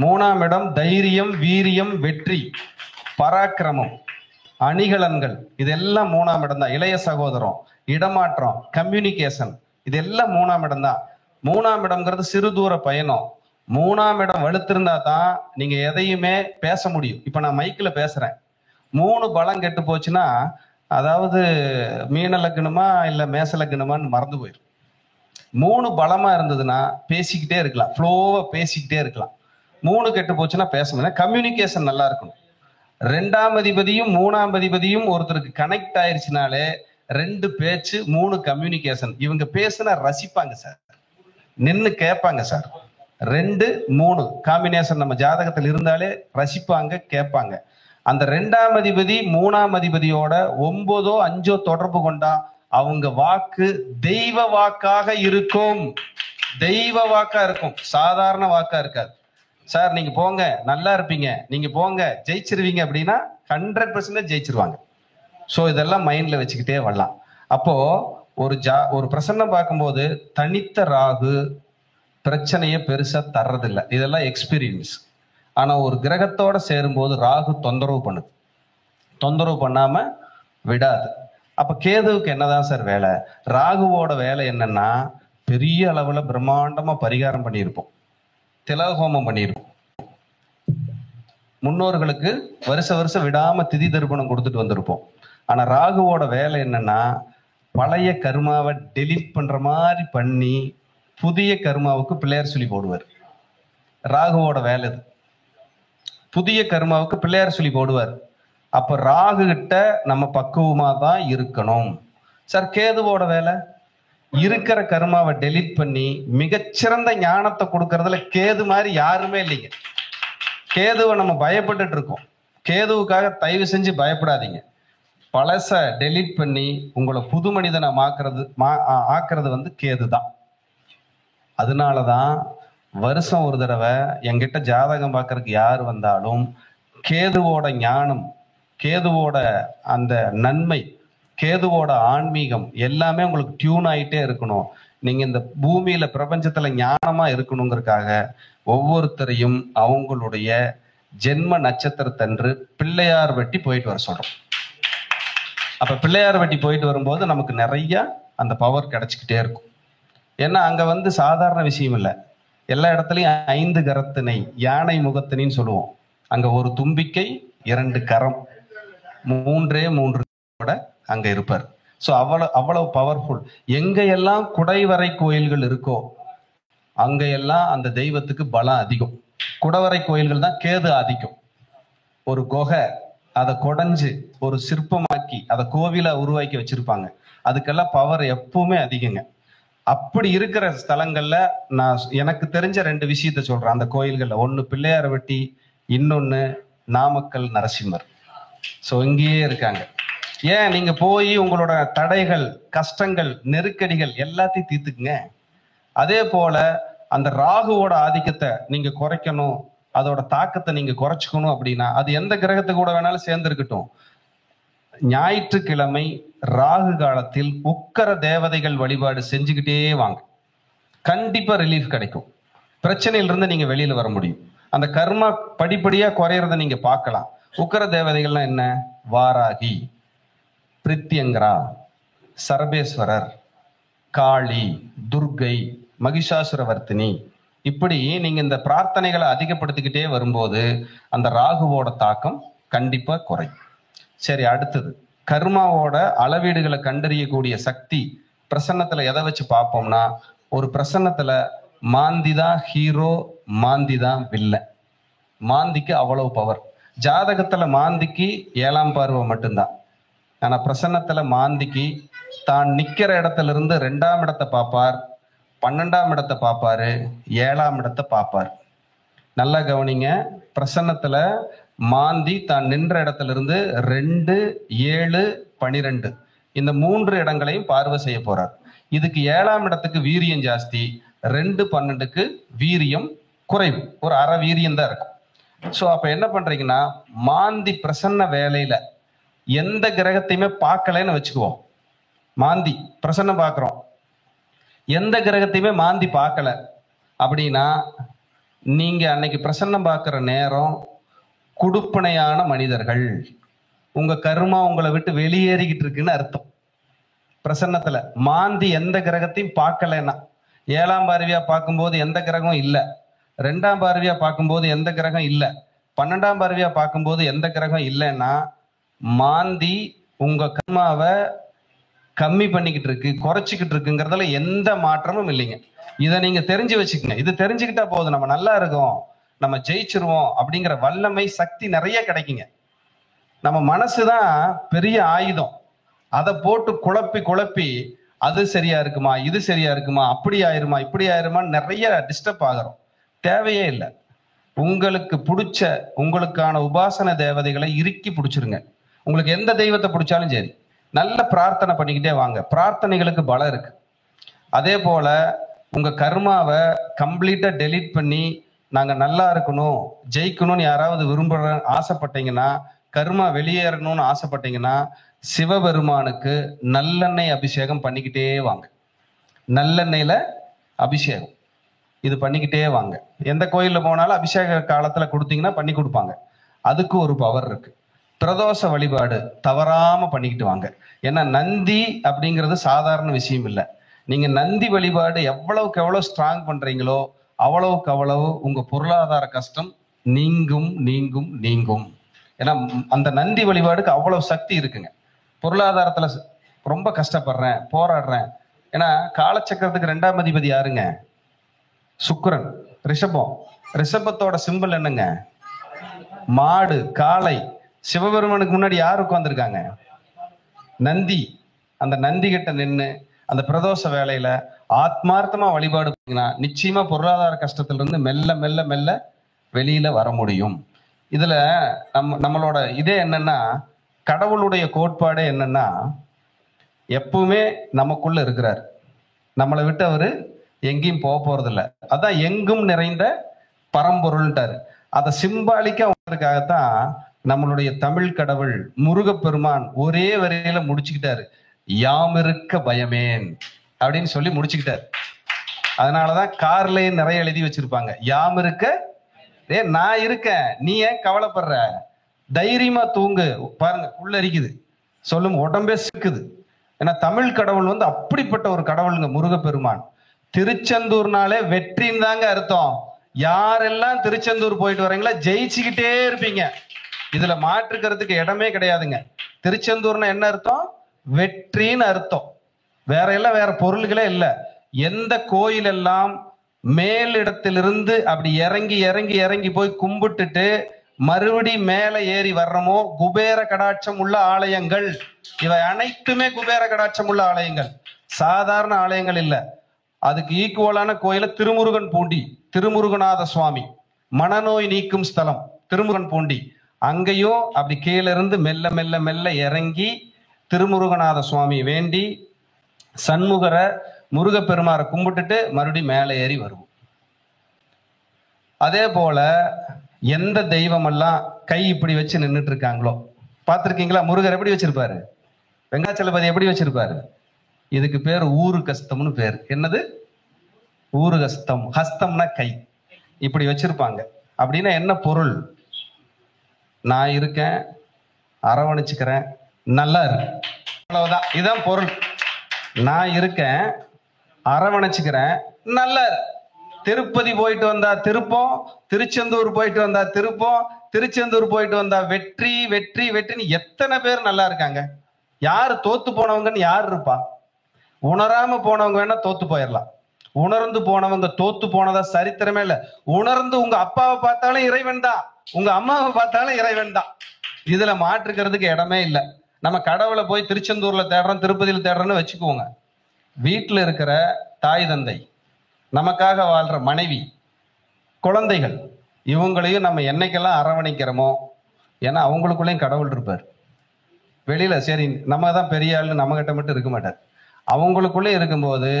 3ஆம் இடம் தைரியம், வீரியம், வெற்றி, பராக்கிரமம், அணிகலன்கள், இதெல்லாம் 3ஆம் இடம் தான். இளைய சகோதரம், இடமாற்றம், கம்யூனிகேஷன், இதெல்லாம் 3ஆம் இடம் தான். 3ஆம் இடம்ங்கிறது சிறு தூர பயணம். 3ஆம் இடம் வலுத்திருந்தா தான் நீங்க எதையுமே பேச முடியும். இப்ப நான் மைக்கில் பேசுறேன். 3 பலம் கெட்டு போச்சுன்னா, அதாவது மீன லக்னமா இல்ல மேச லக்னமான்னு மறந்து போயிடும். 3 பலமா இருந்ததுன்னா பேசிக்கிட்டே இருக்கலாம், ஃப்ளோவா பேசிக்கிட்டே இருக்கலாம். 3 கெட்டு போச்சுன்னா பேச முடியும். கம்யூனிகேஷன் நல்லா இருக்கணும். 2ஆம் அதிபதியும் 3ஆம் அதிபதியும் ஒருத்தருக்கு கனெக்ட் ஆயிருச்சுனாலே 2 பேச்சு 3 கம்யூனிகேஷன். இவங்க பேசுனா ரசிப்பாங்க சார், நின்று கேட்பாங்க சார். 2, 3 காம்பினேஷன் நம்ம ஜாதகத்தில் இருந்தாலே ரசிப்பாங்க, கேட்பாங்க. அந்த 2ஆம் அதிபதி 3ஆம் அதிபதியோட 9ஓ 5ஓ தொடர்பு கொண்டா அவங்க வாக்கு தெய்வ வாக்காக இருக்கும். தெய்வ வாக்கா இருக்கும், சாதாரண வாக்கா இருக்காது. சார் நீங்க போங்க நல்லா இருப்பீங்க, நீங்க போங்க ஜெயிச்சிருவீங்க அப்படின்னா 100% ஜெயிச்சிருவாங்க. ஸோ இதெல்லாம் மைண்ட்ல வச்சுக்கிட்டே வரலாம். அப்போ ஒரு பிரசன்னம் பார்க்கும்போது தனித்த ராகு பிரச்சனையை பெருசா தர்றதில்லை, இதெல்லாம் எக்ஸ்பீரியன்ஸ். ஆனா ஒரு கிரகத்தோட சேரும்போது ராகு தொந்தரவு பண்ணுது, தொந்தரவு பண்ணாம விடாது. அப்ப கேதுவுக்கு என்னதான் சார் வேலை? ராகுவோட வேலை என்னன்னா, பெரிய அளவுல பிரம்மாண்டமா பரிகாரம் பண்ணியிருப்போம், திலகோமம் பண்ணியிருப்போம், முன்னோர்களுக்கு வருஷம் விடாம திதி தர்ப்பணம் கொடுத்துட்டு வந்திருப்போம். ஆனா ராகுவோட வேலை என்னன்னா, பழைய கர்மாவை டெலீட் பண்ற மாதிரி பண்ணி புதிய கர்மாவுக்கு பிள்ளையார் சொல்லி போடுவார். ராகுவோட வேலை இது. புதிய கர்மாவுக்கு பிள்ளையார் சொல்லி போடுவார். அப்ப ராகு கிட்ட நம்ம பக்குவமா தான் இருக்கணும். சார் கேதுவோட வேலை இருக்கிற கர்மாவை டெலீட் பண்ணி மிகச்சிறந்த ஞானத்தை கொடுக்கறதுல கேது மாதிரி யாருமே இல்லைங்க. கேதுவை நம்ம பயப்பட்டுட்டு இருக்கோம். கேதுவுக்காக தயவு செஞ்சு பயப்படாதீங்க. பழச டெலீட் பண்ணி உங்களை புது மனிதனை ஆக்குறது வந்து கேது தான். அதனாலதான் வருஷம் ஒரு தடவை என்கிட்ட ஜாதகம் பார்க்கறதுக்கு யார் வந்தாலும் கேதுவோட ஞானம், கேதுவோட அந்த நன்மை, கேதுவோட ஆன்மீகம் எல்லாமே உங்களுக்கு டியூன் ஆயிட்டே இருக்கணும். நீங்க இந்த பூமியில பிரபஞ்சத்துல ஞானமா இருக்கணுங்கிறதுக்காக ஒவ்வொருத்தரையும் அவங்களுடைய ஜென்ம நட்சத்திரத்தன்று பிள்ளையார் வெட்டி போயிட்டு வர சொல்றோம். அப்ப பிள்ளையார் வெட்டி போயிட்டு வரும்போது நமக்கு நிறைய அந்த பவர் கிடைச்சிக்கிட்டே இருக்கும். ஏன்னா அங்க வந்து சாதாரண விஷயம் இல்லை. எல்லா இடத்துலையும் 5 கரத்தினை, யானை முகத்தினின்னு சொல்லுவோம். அங்க ஒரு தும்பிக்கை, 2 கரம், 3 அங்க இருப்பார். ஸோ அவ்வளவு பவர்ஃபுல். எங்க எல்லாம் குடைவரை கோயில்கள் இருக்கோ அங்க எல்லாம் அந்த தெய்வத்துக்கு பலம் அதிகம். குடவரை கோயில்கள் தான் கேது ஆதிக்கம். ஒரு குகை அதை கொடைஞ்சு ஒரு சிற்பமாக்கி அதை கோவிலா உருவாக்கி வச்சிருப்பாங்க. அதுக்கெல்லாம் பவர் எப்பவுமே அதிகங்க. அப்படி இருக்கிற ஸ்தலங்கள்ல நான் எனக்கு தெரிஞ்ச 2 விஷயத்த சொல்றேன். அந்த கோயில்கள்ல ஒண்ணு பிள்ளையார் வெட்டி, இன்னொன்னு நாமக்கல் நரசிம்மர். ஸோ இங்கேயே இருக்காங்க. ஏன் நீங்க போய் உங்களோட தடைகள், கஷ்டங்கள், நெருக்கடிகள் எல்லாத்தையும் தீர்த்துக்குங்க. அதே போல அந்த ராகுவோட ஆதிக்கத்தை நீங்க குறைக்கணும், அதோட தாக்கத்தை நீங்க குறைச்சிக்கணும் அப்படின்னா அது எந்த கிரகத்து கூட வேணாலும் சேர்ந்து இருக்கட்டும். ஞாயிற்றுக்கிழமை ராகு காலத்தில் உக்கர தேவதைகள் வழிபாடு செஞ்சுக்கிட்டே வாங்க. கண்டிப்பா ரிலீஃப் கிடைக்கும். பிரச்சனையிலிருந்து நீங்க வெளியில வர முடியும். அந்த கர்மா படிப்படியா குறையறத நீங்க பார்க்கலாம். உக்கர தேவதைகள்லாம் என்ன? வாராகி, பிரித்யங்கரா, சரபேஸ்வரர், காளி, துர்கை, மகிஷாசுரவர்த்தினி, இப்படி நீங்க இந்த பிரார்த்தனைகளை அதிகப்படுத்திக்கிட்டே வரும்போது அந்த ராகுவோட தாக்கம் கண்டிப்பா குறையும். சரி, அடுத்தது கர்மாவோட அளவீடுகளை கண்டறியக்கூடிய சக்தி பிரசன்னத்துல எதை வச்சு பார்ப்போம்னா, ஒரு பிரசன்னத்துல மாந்தி தான் ஹீரோ, மாந்தி தான் வில்லன். மாந்திக்கு அவ்வளவு பவர். ஜாதகத்துல மாந்திக்கு 7ஆம் பார்வை மட்டும்தான். ஆனா பிரசன்னத்துல மாந்திக்கு தான் நிக்கிற இடத்துல இருந்து 2ஆம் இடத்தை பார்ப்பார், 12ஆம் இடத்தை பார்ப்பாரு, 7ஆம் இடத்தை பார்ப்பார். நல்லா கவனிங்க. பிரசன்னத்துல மாந்தி தான் நின்ற இடத்துல இருந்து 2, 7, 12 இந்த 3 இடங்களையும் பார்வை செய்ய போறார். இதுக்கு 7ஆம் இடத்துக்கு வீரியம் ஜாஸ்தி, 2, 12க்கு வீரியம் குறைவு, ஒரு அரை வீரியம் தான் இருக்கும். ஸோ அப்ப என்ன பண்றீங்கன்னா, மாந்தி பிரசன்ன வேலையில எந்த கிரகத்தையுமே பார்க்கலன்னு வச்சுக்குவோம். மாந்தி பிரசன்னம் பார்க்குறோம், எந்த கிரகத்தையுமே மாந்தி பார்க்கல அப்படின்னா, நீங்க அன்னைக்கு பிரசன்னம் பார்க்குற நேரம் குடுப்பனையான மனிதர்கள், உங்க கர்மா உங்களை விட்டு வெளியேறிக்கிட்டு இருக்குன்னு அர்த்தம். பிரசன்னத்துல மாந்தி எந்த கிரகத்தையும் பார்க்கலன்னா, 7ஆம் பார்வையா பார்க்கும்போது எந்த கிரகம் இல்லை, 2ஆம் பார்வையா பார்க்கும்போது எந்த கிரகம் இல்லை, 12ஆம் பார்வையா பார்க்கும்போது எந்த கிரகம் இல்லைன்னா, மாந்தி உங்க கர்மாவை கம்மி பண்ணிக்கிட்டு இருக்கு, குறைச்சிக்கிட்டு இருக்குங்கிறதுல எந்த மாற்றமும் இல்லைங்க. இதை நீங்க தெரிஞ்சு வச்சுக்கங்க. இது தெரிஞ்சுக்கிட்டா போதும், நம்ம நல்லா இருக்கோம், நம்ம ஜெயிச்சிருவோம் அப்படிங்கிற வல்லமை சக்தி நிறைய கிடைக்குங்க. நம்ம மனசுதான் பெரிய ஆயுதம். அதை போட்டு குழப்பி குழப்பி அது சரியா இருக்குமா, இது சரியா இருக்குமா, அப்படி ஆயிருமா, இப்படி ஆயிருமான்னு நிறைய டிஸ்டர்ப் ஆகிறோம். தேவையே இல்லை. உங்களுக்கு பிடிச்ச உங்களுக்கான உபாசன தேவதைகளை இறுக்கி பிடிச்சிருங்க. உங்களுக்கு எந்த தெய்வத்தை பிடிச்சாலும் சரி, நல்ல பிரார்த்தனை பண்ணிக்கிட்டே வாங்க. பிரார்த்தனைகளுக்கு பலம் இருக்கு. அதே போல உங்க கர்மாவை கம்ப்ளீட்டா டெலீட் பண்ணி நாங்க நல்லா இருக்கணும், ஜெயிக்கணும்னு யாராவது விரும்புற ஆசைப்பட்டீங்கன்னா, கர்மா வெளியேறணும்னு ஆசைப்பட்டீங்கன்னா, சிவபெருமானுக்கு நல்லெண்ணெய் அபிஷேகம் பண்ணிக்கிட்டே வாங்க. நல்லெண்ணெயில அபிஷேகம் இது பண்ணிக்கிட்டே வாங்க. எந்த கோயில்ல போனாலும் அபிஷேக காலத்துல கொடுத்தீங்கன்னா பண்ணி கொடுப்பாங்க. அதுக்கு ஒரு பவர் இருக்கு. பிரதோஷ வழிபாடு தவறாம பண்ணிக்கிட்டு வாங்க. ஏன்னா நந்தி அப்படிங்கிறது சாதாரண விஷயம் இல்லை. நீங்க நந்தி வழிபாடு எவ்வளவுக்கு எவ்வளவு ஸ்ட்ராங் பண்றீங்களோ அவ்வளவுக்கு அவ்வளவு உங்க பொருளாதார கஷ்டம் நீங்கும் நீங்கும் நீங்கும். ஏன்னா அந்த நந்தி வழிபாடுக்கு அவ்வளவு சக்தி இருக்குங்க. பொருளாதாரத்துல ரொம்ப கஷ்டப்படுறேன், போராடுறேன். ஏன்னா காலச்சக்கரத்துக்கு 2ஆம் அதிபதி யாருங்க? சுக்கிரன். ரிஷபம், ரிஷபத்தோட சிம்பிள் என்னங்க? மாடு, காளை. சிவபெருமானுக்கு முன்னாடி யார் உட்கார்ந்துருக்காங்க? நந்தி. அந்த நந்தி கிட்ட நின்று அந்த பிரதோஷ வேலையில ஆத்மார்த்தமா வழிபாடு பண்ணீங்கன்னா நிச்சயமா பொருளாதார கஷ்டத்துல இருந்து மெல்ல மெல்ல மெல்ல வெளியில வர முடியும். இதுல நம்மளோட இதே என்னன்னா, கடவுளுடைய கோட்பாடே என்னன்னா, எப்பவுமே நமக்குள்ள இருக்கிறார், நம்மளை விட்டு அவரு எங்கேயும் போக போறது இல்லை. அதான் எங்கும் நிறைந்த பரம்பொருள்ட்டாரு. அதை சிம்பாலிக்கா உணர்றதுக்காகத்தான் நம்மளுடைய தமிழ் கடவுள் முருகப்பெருமான் ஒரே வரையில முடிச்சுக்கிட்டாரு, யாமிருக்க பயமேன் அப்படின்னு சொல்லி முடிச்சுக்கிட்டாரு. அதனாலதான் கார்லயே நிறைய எழுதி வச்சிருப்பாங்க, யாமிருக்க, நான் இருக்கேன், நீ ஏன் கவலைப்படுற, தைரியமா தூங்கு, பாருங்க உள்ள இருக்குது சொல்லும், உடம்பே சிக்குது. ஏன்னா தமிழ் கடவுள் வந்து அப்படிப்பட்ட ஒரு கடவுளுங்க முருகப்பெருமான். திருச்செந்தூர்னாலே வெற்றின்னு தாங்க அர்த்தம். யாரெல்லாம் திருச்செந்தூர் போயிட்டு வரீங்களா ஜெயிச்சுக்கிட்டே இருப்பீங்க. இதுல மாற்றுக்கிறதுக்கு இடமே கிடையாதுங்க. திருச்செந்தூர்னா என்ன அர்த்தம்? வெற்றின்னு அர்த்தம். வேற எல்லாம் வேற பொருள்களே இல்லை. எந்த கோயில் எல்லாம் மேலிடத்திலிருந்து அப்படி இறங்கி இறங்கி இறங்கி போய் கும்பிட்டுட்டு மறுபடி மேலே ஏறி வர்றமோ, குபேர கடாட்சம் உள்ள ஆலயங்கள். இவை அனைத்துமே குபேர கடாட்சம் உள்ள ஆலயங்கள், சாதாரண ஆலயங்கள் இல்லை. அதுக்கு ஈக்குவலான கோயில திருமுருகன் பூண்டி, திருமுருகநாத சுவாமி, மனநோய் நீக்கும் ஸ்தலம் திருமுருகன் பூண்டி. அங்கேயும் அப்படி கீழே இருந்து மெல்ல மெல்ல மெல்ல இறங்கி திருமுருகநாத சுவாமி வேண்டி சண்முகர முருகப்பெருமாரை கும்பிட்டுட்டு மறுபடியும் மேலே ஏறி வருவோம். அதே போல எந்த தெய்வமெல்லாம் கை இப்படி வச்சு நின்றுட்டு இருக்காங்களோ பார்த்துருக்கீங்களா? முருகர் எப்படி வச்சிருப்பாரு? வெங்காச்சலபதி எப்படி வச்சிருப்பாரு? இதுக்கு பேர் ஊரு கஸ்தம்னு பேர். என்னது? ஊரு கஸ்தம். ஹஸ்தம்னா கை. இப்படி வச்சிருப்பாங்க. அப்படின்னா என்ன பொருள்? நான் இருக்கேன், அரவணைச்சுக்கிறேன், நல்லா இருக்கு, அவ்வளவுதான். இதுதான் பொருள். நான் இருக்கேன், அரவணைச்சுக்கிறேன், நல்லா இருக்கு. திருப்பதி போயிட்டு வந்தா திருப்பம், திருச்செந்தூர் போயிட்டு வந்தா திருப்பம், திருச்செந்தூர் போயிட்டு வந்தா வெற்றி வெற்றி வெற்றின்னு எத்தனை பேர் நல்லா இருக்காங்க. யாரு தோத்து போனவங்கன்னு யாரு இருப்பா? உணராம போனவங்க வேணா தோத்து போயிடலாம். உணர்ந்து போனவங்க தோத்து போனதா சரித்திரமே இல்லை. உணர்ந்து உங்க அப்பாவை பார்த்தாலும் இறைவன் தான், உங்க அம்மாவை பார்த்தாலும் இறைவன் தான். இதுல மாற்றுக்கிறதுக்கு இடமே இல்லை. நம்ம கடவுளை போய் திருச்செந்தூர்ல தேடுறோம், திருப்பதியில் தேடுறோம்னு வச்சுக்குவோங்க. வீட்டுல இருக்கிற தாய் தந்தை, நமக்காக வாழ்ற மனைவி, குழந்தைகள், இவங்களையும் நம்ம என்னைக்கெல்லாம் அரவணைக்கிறோமோ, ஏன்னா அவங்களுக்குள்ளேயும் கடவுள் இருப்பார். வெளியில சரி நம்ம தான் பெரிய ஆள்னு நம்ம கிட்ட மட்டும் இருக்க மாட்டார். அவங்களுக்குள்ளே இருக்கும்போது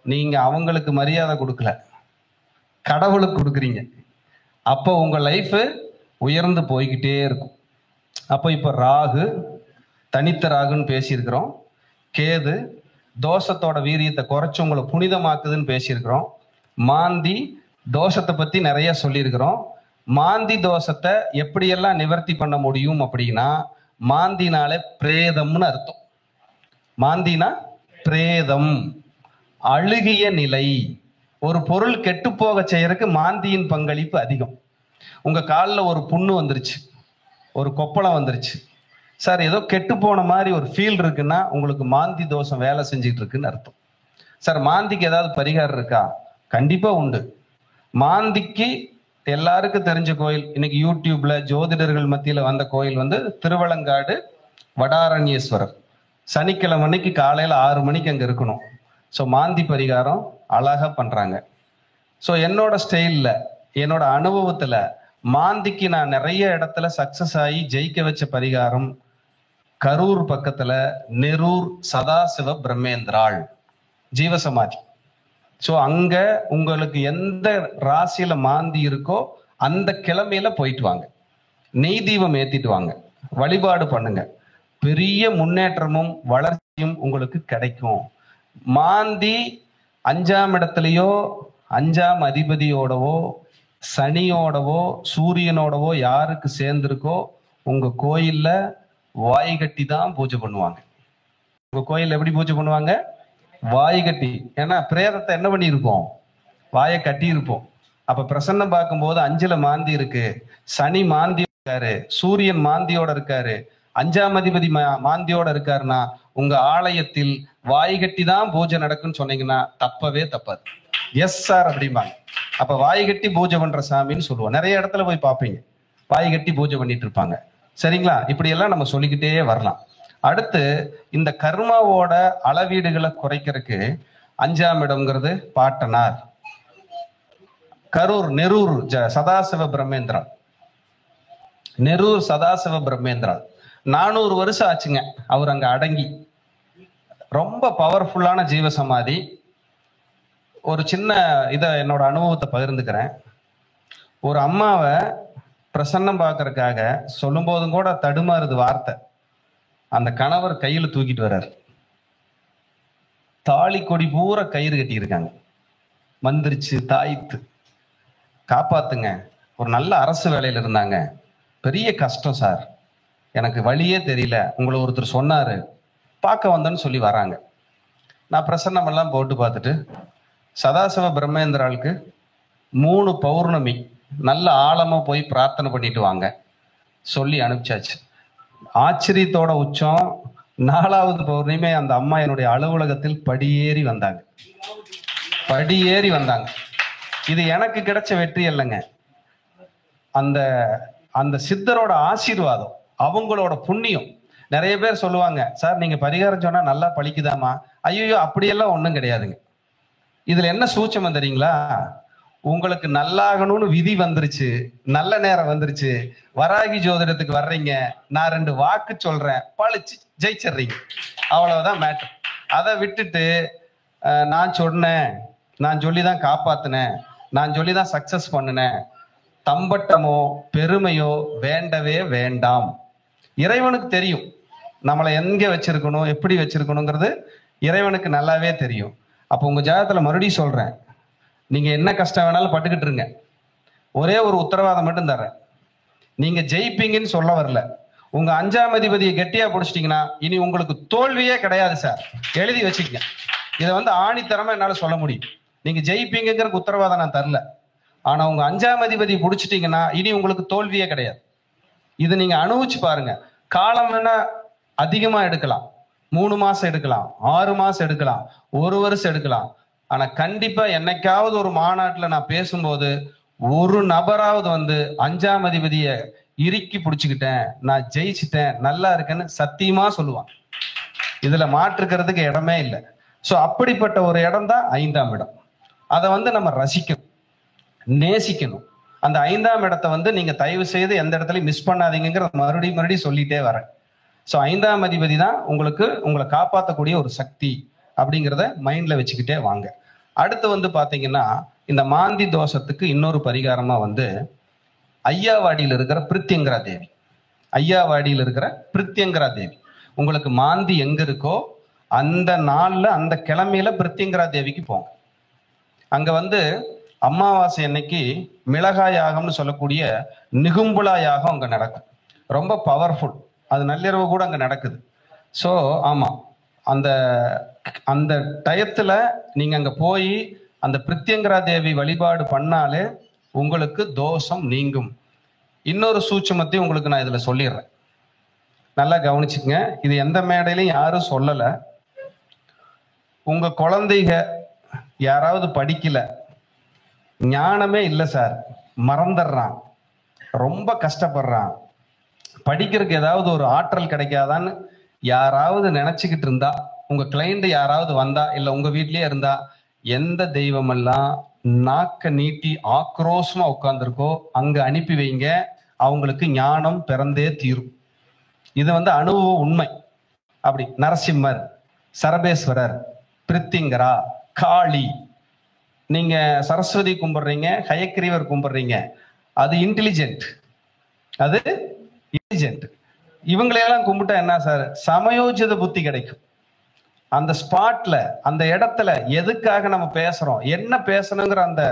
நீங்க அவங்களுக்கு மரியாதை கொடுக்கல, கடவுளுக்கு கொடுக்குறீங்க. அப்போ உங்க லைஃப் உயர்ந்து போய்கிட்டே இருக்கும். அப்போ இப்போ ராகு, தனித்த ராகுன்னு பேசியிருக்கிறோம். கேது தோஷத்தோட வீரியத்தை குறைச்சு உங்களை புனிதமாக்குதுன்னு பேசியிருக்கிறோம். மாந்தி தோஷத்தை பத்தி நிறைய சொல்லியிருக்கிறோம். மாந்தி தோஷத்தை எப்படியெல்லாம் நிவர்த்தி பண்ண முடியும் அப்படின்னா, மாந்தினாலே பிரேதம்னு அர்த்தம். மாந்தினா பிரேதம், அழுகிய நிலை. ஒரு பொருள் கெட்டு போக செய்யறதுக்கு மாந்தியின் பங்களிப்பு அதிகம். உங்க காலில் ஒரு புண்ணு வந்துருச்சு, ஒரு கொப்பளம் வந்துருச்சு சார், ஏதோ கெட்டு போன மாதிரி ஒரு ஃபீல் இருக்குன்னா உங்களுக்கு மாந்தி தோஷம் வேலை செஞ்சுட்டு இருக்குன்னு அர்த்தம். சார் மாந்திக்கு ஏதாவது பரிகாரம் இருக்கா? கண்டிப்பா உண்டு. மாந்திக்கு எல்லாருக்கும் தெரிஞ்ச கோயில், இன்னைக்கு யூடியூப்ல ஜோதிடர்கள் மத்தியில வந்த கோயில் வந்து திருவலங்காடு வடாரண்யேஸ்வரர். சனிக்கிழமை அன்னைக்கு காலையில 6 மணிக்கு அங்க இருக்கணும். ஸோ மாந்தி பரிகாரம் அழகா பண்றாங்க. ஸோ என்னோட ஸ்டைல்ல, என்னோட அனுபவத்துல மாந்திக்கு நான் நிறைய இடத்துல சக்சஸ் ஆகி ஜெயிக்க வச்ச பரிகாரம் கரூர் பக்கத்துல நெரூர் சதாசிவ பிரம்மேந்திராள் ஜீவசமாதி. ஸோ அங்க உங்களுக்கு எந்த ராசியில மாந்தி இருக்கோ அந்த கிழமையில போயிட்டு வாங்க, நெய் தீபம் ஏத்திட்டு வாங்க, வழிபாடு பண்ணுங்க. பெரிய முன்னேற்றமும் வளர்ச்சியும் உங்களுக்கு கிடைக்கும். மாந்தி 5ஆம் இடத்துலயோ 5ஆம் அதிபதியோடவோ சனியோடவோ சூரியனோடவோ யாருக்கு சேர்ந்திருக்கோ உங்க கோயில்ல வாய் கட்டி தான் பூஜை பண்ணுவாங்க. உங்க கோயில்ல எப்படி பூஜை பண்ணுவாங்க? வாய் கட்டி. ஏன்னா பிரேதத்தை என்ன பண்ணியிருப்போம்? வாயை கட்டி இருப்போம். அப்ப பிரசன்னம் பார்க்கும்போது 5ல மாந்தி இருக்கு, சனி மாந்தி இருக்காரு, சூரியன் மாந்தியோட இருக்காரு, 5ஆம் அதிபதி மாந்தியோட இருக்காருன்னா உங்க ஆலயத்தில் வாய் கட்டி தான் பூஜை நடக்குன்னு சொன்னீங்கன்னா தப்பவே தப்பாது. எஸ் சார் அப்படிம்பாங்க. அப்ப வாய் கட்டி பூஜை பண்ற சாமின்னு சொல்லுவோம். நிறைய இடத்துல போய் பார்ப்பீங்க வாய் கட்டி பூஜை பண்ணிட்டு இருப்பாங்க. சரிங்களா? இப்படி எல்லாம் நம்ம சொல்லிக்கிட்டே வரலாம். அடுத்து இந்த கர்மாவோட அளவீடுகளை குறைக்கிறதுக்கு 5ஆம் இடம்ங்கிறது பாட்டனார், கரூர் நெரூர் சதாசிவ பிரம்மேந்திரா, நெரூர் சதாசிவ பிரம்மேந்திரா 400 வருஷம் ஆச்சுங்க அவர் அங்க அடங்கி. ரொம்ப பவர்ஃபுல்லான ஜீவசமாதி. ஒரு சின்ன என்னோட அனுபவத்தை பகிர்ந்துக்கிறேன். ஒரு அம்மாவை பிரசன்னம் பார்க்கறதுக்காக சொல்லும் போதும் கூட தடுமாறுது வார்த்தை. அந்த கணவர் கையில தூக்கிட்டு வர்றாரு, தாலி கொடி பூரா கயிறு கட்டி இருக்காங்க. வந்துருச்சு தாய்த்து, காப்பாத்துங்க. ஒரு நல்ல அரசு வேலையில இருந்தாங்க, பெரிய கஷ்டம் சார், எனக்கு வழியே தெரியல, உங்களை ஒருத்தர் சொன்னாரு, பார்க்க வந்தேன்னு சொல்லி வராங்க. நான் பிரசன்னம் எல்லாம் போட்டு பார்த்துட்டு சதாசிவ பிரம்மேந்திராளுக்கு 3 பௌர்ணமி நல்ல ஆழமா போய் பிரார்த்தனை பண்ணிட்டு வாங்க சொல்லி அனுப்பிச்சாச்சு. ஆச்சரியத்தோட உச்சம் 4வது பௌர்ணமி அந்த அம்மா என்னுடைய அலுவலகத்தில் படியேறி வந்தாங்க. படியேறி வந்தாங்க. இது எனக்கு கிடைச்ச வெற்றி இல்லைங்க, அந்த அந்த சித்தரோட ஆசீர்வாதம், அவங்களோட புண்ணியம். நிறைய பேர் சொல்லுவாங்க, சார் நீங்க பரிகாரம் சொன்னா நல்லா பழிக்குதாமா? ஐயோ அப்படியெல்லாம் ஒன்றும் கிடையாதுங்க. இதுல என்ன சூட்சம் தெரியுங்களா? உங்களுக்கு நல்லாகணும்னு விதி வந்துருச்சு, நல்ல நேரம் வந்துருச்சு, வராகி ஜோதிடத்துக்கு வர்றீங்க, நான் 2 வாக்கு சொல்றேன், பழிச்சு ஜெயிச்சிடுறீங்க. அவ்வளவுதான் மேட்டர். அதை விட்டுட்டு நான் சொன்னேன், நான் சொல்லிதான் காப்பாத்தினேன், நான் சொல்லிதான் சக்சஸ் பண்ணினேன், தம்பட்டமோ பெருமையோ வேண்டவே வேண்டாம். இறைவனுக்கு தெரியும் நம்மளை எங்க வச்சிருக்கணும், எப்படி வச்சிருக்கணுங்கிறது இறைவனுக்கு நல்லாவே தெரியும். அப்போ உங்க ஜாதகத்துல மறுபடியும் சொல்றேன், நீங்க என்ன கஷ்டம் வேணாலும் பட்டுக்கிட்டு இருங்க. ஒரே ஒரு உத்தரவாதம் மட்டும் தர்றேன், நீங்க ஜெயிப்பீங்கன்னு சொல்ல வரல. உங்க 5ஆம் அதிபதியை கெட்டியா பிடிச்சிட்டீங்கன்னா இனி உங்களுக்கு தோல்வியே கிடையாது சார், எழுதி வச்சுக்கங்க. இதை ஆணித்தரமா என்னால சொல்ல முடியும். நீங்க ஜெயிப்பீங்கிறதுக்கு உத்தரவாதம் நான் தரல, ஆனா உங்க 5ஆம் அதிபதியை பிடிச்சிட்டீங்கன்னா இனி உங்களுக்கு தோல்வியே கிடையாது. இது நீங்க அனுபவிச்சு பாருங்க. காலம் வேணா அதிகமா எடுக்கலாம், 3 மாசம் எடுக்கலாம், 6 மாசம் எடுக்கலாம், 1 வருஷம் எடுக்கலாம். ஆனா கண்டிப்பா என்னைக்காவது ஒரு மாநாட்டுல நான் பேசும்போது ஒரு நபராவது வந்து 5ஆம் அதிபதிய இறுக்கி பிடிச்சுக்கிட்டேன், நான் ஜெயிச்சிட்டேன், நல்லா இருக்கேன்னு சத்தியமா சொல்லுவான். இதுல மாற்றுக்கிறதுக்கு இடமே இல்லை. சோ அப்படிப்பட்ட ஒரு இடம் தான் 5ஆம் இடம். அதை வந்து நம்ம ரசிக்கணும், நேசிக்கணும். அந்த 5ஆம் இடத்தை வந்து நீங்க தயவு செய்து எந்த இடத்துலயும் மிஸ் பண்ணாதீங்கிற மறுபடியும் சொல்லிட்டே வரேன். ஸோ 5ஆம் அதிபதி தான் உங்களை காப்பாற்றக்கூடிய ஒரு சக்தி அப்படிங்கிறத மைண்ட்ல வச்சுக்கிட்டே வாங்க. அடுத்து வந்து பாத்தீங்கன்னா, இந்த மாந்தி தோஷத்துக்கு இன்னொரு பரிகாரமா வந்து ஐயாவாடியில் இருக்கிற பிரித்யங்கரா தேவி. ஐயாவாடியில் இருக்கிற பிரித்யங்கரா தேவி, உங்களுக்கு மாந்தி எங்க இருக்கோ அந்த நாள்ல அந்த கிழமையில பிரித்யங்கரா தேவிக்கு போங்க. அங்க வந்து அமாவாசை அன்னைக்கு மிளகாய் யாகம்னு சொல்லக்கூடிய நிகும்புலா யாகம் அங்க நடக்கும். ரொம்ப பவர்ஃபுல். அது நள்ளிரவு கூட அங்க நடக்குது. ஸோ ஆமா, அந்த அந்த டயத்துல நீங்க அங்க போய் அந்த பிரித்யங்கரா தேவி வழிபாடு பண்ணாலே உங்களுக்கு தோஷம் நீங்கும். இன்னொரு சூட்சுமத்தையும் உங்களுக்கு நான் இதுல சொல்லிடுறேன், நல்லா கவனிச்சுக்கங்க. இது எந்த மேடையிலையும் யாரும் சொல்லல. உங்க குழந்தைங்க யாராவது படிக்கல, ஞானமே இல்லை சார், மறந்துடுறான், ரொம்ப கஷ்டப்படுறான், படிக்கிறதுக்கு ஏதாவது ஒரு ஆற்றல் கிடைக்காதான்னு யாராவது நினைச்சுக்கிட்டு இருந்தா, உங்க கிளைண்ட் யாராவது வந்தா, இல்ல உங்க வீட்லயே இருந்தா, எந்த தெய்வமெல்லாம் நாக்க நீட்டி ஆக்ரோஷமா உட்கார்ந்துருக்கோ அங்க அனுப்பி வைங்க. அவங்களுக்கு ஞானம் பிறந்தே தீரும். இது வந்து அனுபவ உண்மை. அப்படி நரசிம்மர், சரபேஸ்வரர், பிரித்திங்கரா, காளி, நீங்க சரஸ்வதி கும்பிடுறீங்க, ஹயக்கிரீவர் கும்பிடுறீங்க, அது இன்டெலிஜென்ட், அது இன்டெலிஜென்ட். இவங்களையெல்லாம் கும்பிட்டா என்ன சார், சமயோஜித புத்தி கிடைக்கும். அந்த ஸ்பாட்ல, அந்த இடத்துல எதுக்காக நம்ம பேசுறோம், என்ன பேசணுங்கிற அந்த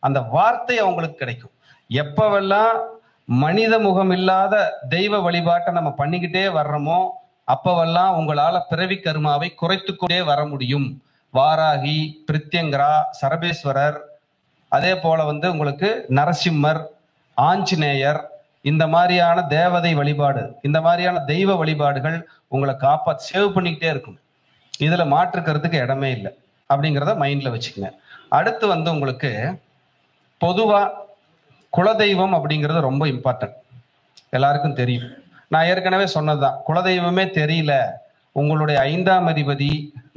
அந்த வார்த்தை அவங்களுக்கு கிடைக்கும். எப்பவெல்லாம் மனித முகம் இல்லாத தெய்வ வழிபாட்டை நம்ம பண்ணிக்கிட்டே வர்றோமோ அப்பவெல்லாம் உங்களால பிறவி கர்மாவை குறைத்துக்கொண்டே வர முடியும். வாராகி, பிரித்யங்கரா, சரபேஸ்வரர், அதே போல வந்து உங்களுக்கு நரசிம்மர், ஆஞ்சநேயர், இந்த மாதிரியான தேவதை வழிபாடு, இந்த மாதிரியான தெய்வ வழிபாடுகள் உங்களை சேவ் பண்ணிக்கிட்டே இருக்கும். இதுல மாற்றுக்கிறதுக்கு இடமே இல்லை அப்படிங்கிறத மைண்ட்ல வச்சுக்கங்க. அடுத்து வந்து உங்களுக்கு பொதுவா குலதெய்வம் அப்படிங்கிறது ரொம்ப இம்பார்ட்டன்ட், எல்லாருக்கும் தெரியும். நான் ஏற்கனவே சொன்னதுதான், குலதெய்வமே தெரியல, உங்களுடைய 5ஆம் அதிபதி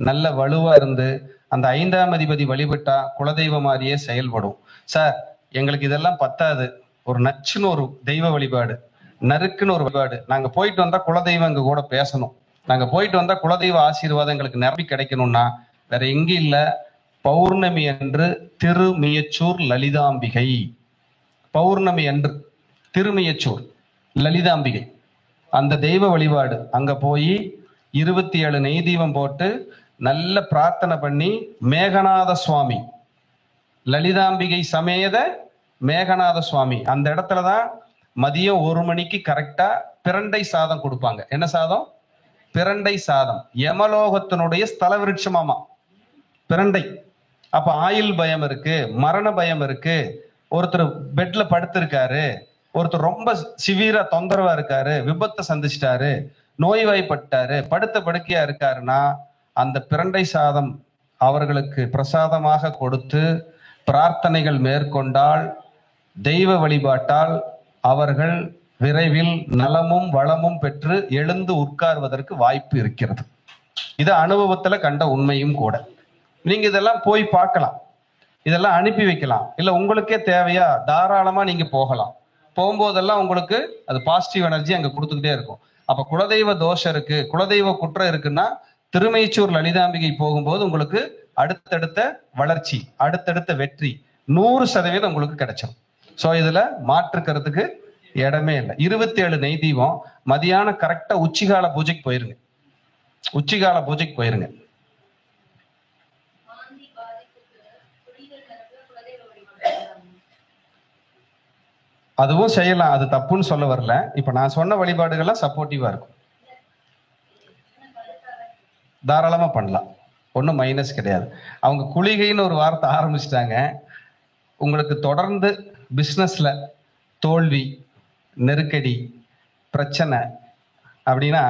நல்ல வலுவா இருந்து அந்த 5ஆம் அதிபதி வழிபட்டா குலதெய்வம் மாதிரியே செயல்படும். சார் எங்களுக்கு இதெல்லாம் பத்தாது, ஒரு நச்சுன்னு ஒரு தெய்வ வழிபாடு, நறுக்குன்னு ஒரு வழிபாடு, நாங்க போயிட்டு வந்தா குலதெய்வம் எங்க கூட பேசணும், நாங்க போயிட்டு வந்தா குலதெய்வ ஆசீர்வாதம் எங்களுக்கு நிரம்பி கிடைக்கணும்னா வேற எங்க இல்ல, பௌர்ணமி அன்று திருமியச்சூர் லலிதாம்பிகை. பௌர்ணமி அன்று திருமியச்சூர் லலிதாம்பிகை, அந்த தெய்வ வழிபாடு. அங்க போய் 27 நெய் தீபம் போட்டு நல்ல பிரார்த்தனை பண்ணி, மேகநாத சுவாமி, லலிதாம்பிகை சமேத மேகநாத சுவாமி, அந்த இடத்துலதான் மதியம் 1 மணிக்கு கரெக்டா பிரண்டை சாதம் கொடுப்பாங்க. என்ன சாதம்? பிரண்டை சாதம். யமலோகத்தினுடைய ஸ்தல விருட்சமாமா பிரண்டை. அப்ப ஆயுள் பயம் இருக்கு, மரண பயம் இருக்கு, ஒருத்தர் பெட்ல படுத்திருக்காரு, ஒருத்தர் ரொம்ப சிவியரா தொந்தரவா இருக்காரு, விபத்தை சந்திச்சிட்டாரு, நோய்வாய்ப்பட்டாரு, படுத்த படுக்கையா இருக்காருன்னா அந்த பிரண்டை சாதம் அவர்களுக்கு பிரசாதமாக கொடுத்து பிரார்த்தனைகள் மேற்கொண்டால், தெய்வ வழிபாட்டால் அவர்கள் விரைவில் நலமும் வளமும் பெற்று எழுந்து உட்கார்வதற்கு வாய்ப்பு இருக்கிறது. இது அனுபவத்துல கண்ட உண்மையும் கூட. நீங்க இதெல்லாம் போய் பார்க்கலாம், இதெல்லாம் அனுப்பி வைக்கலாம். இல்ல உங்களுக்கே தேவையா தாராளமா நீங்க போகலாம். போகும்போதெல்லாம் உங்களுக்கு அது பாசிட்டிவ் எனர்ஜி அங்க கொடுத்துக்கிட்டே இருக்கும். அப்ப குலதெய்வ தோஷம் இருக்கு, குலதெய்வ குற்றம் இருக்குன்னா திருமைச்சூர் லலிதாம்பிகை போகும்போது உங்களுக்கு அடுத்தடுத்த வளர்ச்சி, அடுத்தடுத்த வெற்றி 100% உங்களுக்கு கிடைச்சிடும். சோ இதுல மாற்றுக்கிறதுக்கு இடமே இல்லை. 27 நெய் தீபம் மதியானம் கரெக்டா உச்சிகால பூஜைக்கு போயிருங்க, உச்சிகால பூஜைக்கு போயிருங்க. அதுவும் செய்யலாம், அது தப்புன்னு சொல்ல வரல. இப்ப நான் சொன்ன வழிபாடுகள்லாம் சப்போர்ட்டிவா இருக்கும், தாராளமா பண்ணலாம், ஒன்றும் மைனஸ் கிடையாது. அவங்க குளிகைன்னு ஒரு வார்த்தை ஆரம்பிச்சிட்டாங்க. உங்களுக்கு தொடர்ந்து பிஸ்னஸ்ல தோல்வி, நெருக்கடி, பிரச்சனை அப்படின்னா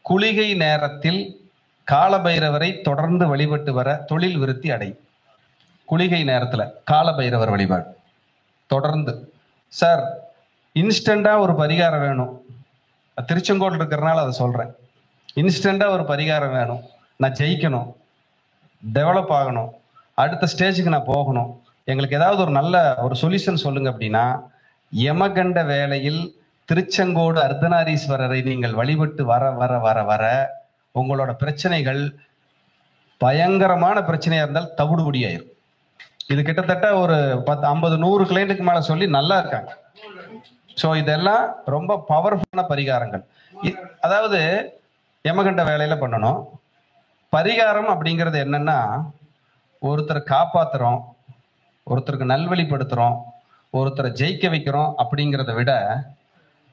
குளிகை நேரத்தில் காலபைரவரை தொடர்ந்து வழிபட்டு வர தொழில் விருத்தி அடையும். குளிகை நேரத்துல காலபைரவர் வழிபாடு தொடர்ந்து. சார், இன்ஸ்டண்டா ஒரு பரிகாரம் வேணும். திருச்செங்கோடு இருக்கிறனால அதை சொல்றேன். இன்ஸ்டண்டா ஒரு பரிகாரம் வேணும். நான் ஜெயிக்கணும், டெவலப் ஆகணும், அடுத்த ஸ்டேஜுக்கு நான் போகணும், எங்களுக்கு ஏதாவது ஒரு நல்ல ஒரு சொல்யூஷன் சொல்லுங்க அப்படின்னா, யமகண்ட வேளையில் திருச்செங்கோடு அர்த்தநாரீஸ்வரரை நீங்கள் வழிபட்டு வர வர வர வர உங்களோட பிரச்சனைகள் பயங்கரமான பிரச்சனையா இருந்தால் தவிடுபடியாயிரும். இது கிட்டத்தட்ட ஒரு 10, 50, 100 கிளைண்ட்டுக்கு மேல சொல்லி நல்லா இருக்காங்க. ஸோ இதெல்லாம் ரொம்ப பவர்ஃபுல்லான பரிகாரங்கள். அதாவது யமகண்ட வேலையில பண்ணணும். பரிகாரம் அப்படிங்கிறது என்னன்னா, ஒருத்தரை காப்பாத்துறோம், ஒருத்தருக்கு நல்வழிப்படுத்துறோம், ஒருத்தரை ஜெயிக்க வைக்கிறோம் அப்படிங்கிறத விட,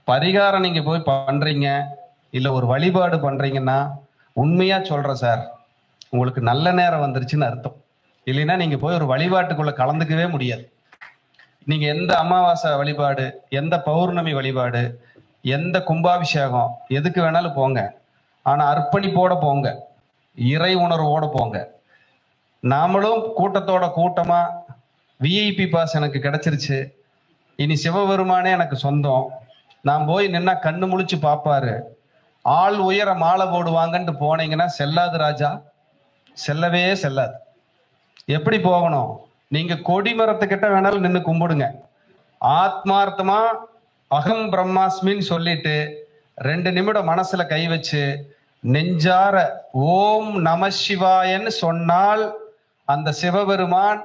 பரிகாரம் நீங்க போய் பண்றீங்க இல்ல ஒரு வழிபாடு பண்றீங்கன்னா, உண்மையா சொல்றேன் சார், உங்களுக்கு நல்ல நேரம் வந்துருச்சுன்னு அர்த்தம். இல்லைன்னா நீங்க போய் ஒரு வழிபாட்டுக்குள்ள கலந்துக்கவே முடியாது. நீங்க எந்த அமாவாசை வழிபாடு, எந்த பௌர்ணமி வழிபாடு, எந்த கும்பாபிஷேகம், எதுக்கு வேணாலும் போங்க. ஆனா அர்ப்பணிப்போட போங்க, இறை உணர்வோட போங்க. நாமளும் கூட்டத்தோட கூட்டமா விஐபி பாஸ் எனக்கு கிடைச்சிருச்சு, இனி சிவபெருமானே எனக்கு சொந்தம், நான் போய் நின்னா கண்ணு முழிச்சு பார்ப்பாரு, ஆள் உயர மாலை போடுவாங்கன்ட்டு போனீங்கன்னா செல்லாது ராஜா, செல்லவே செல்லாது. எப்படி போகணும்? நீங்க கொடிமரத்துக்கிட்ட வேணாலும் நின்று கும்பிடுங்க. ஆத்மார்த்தமா அகம் பிரம்மாஸ்மின்னு சொல்லிட்டு 2 நிமிடம் மனசுல கை வச்சு நெஞ்சார ஓம் நம சிவாயன்னு சொன்னால் அந்த சிவபெருமான்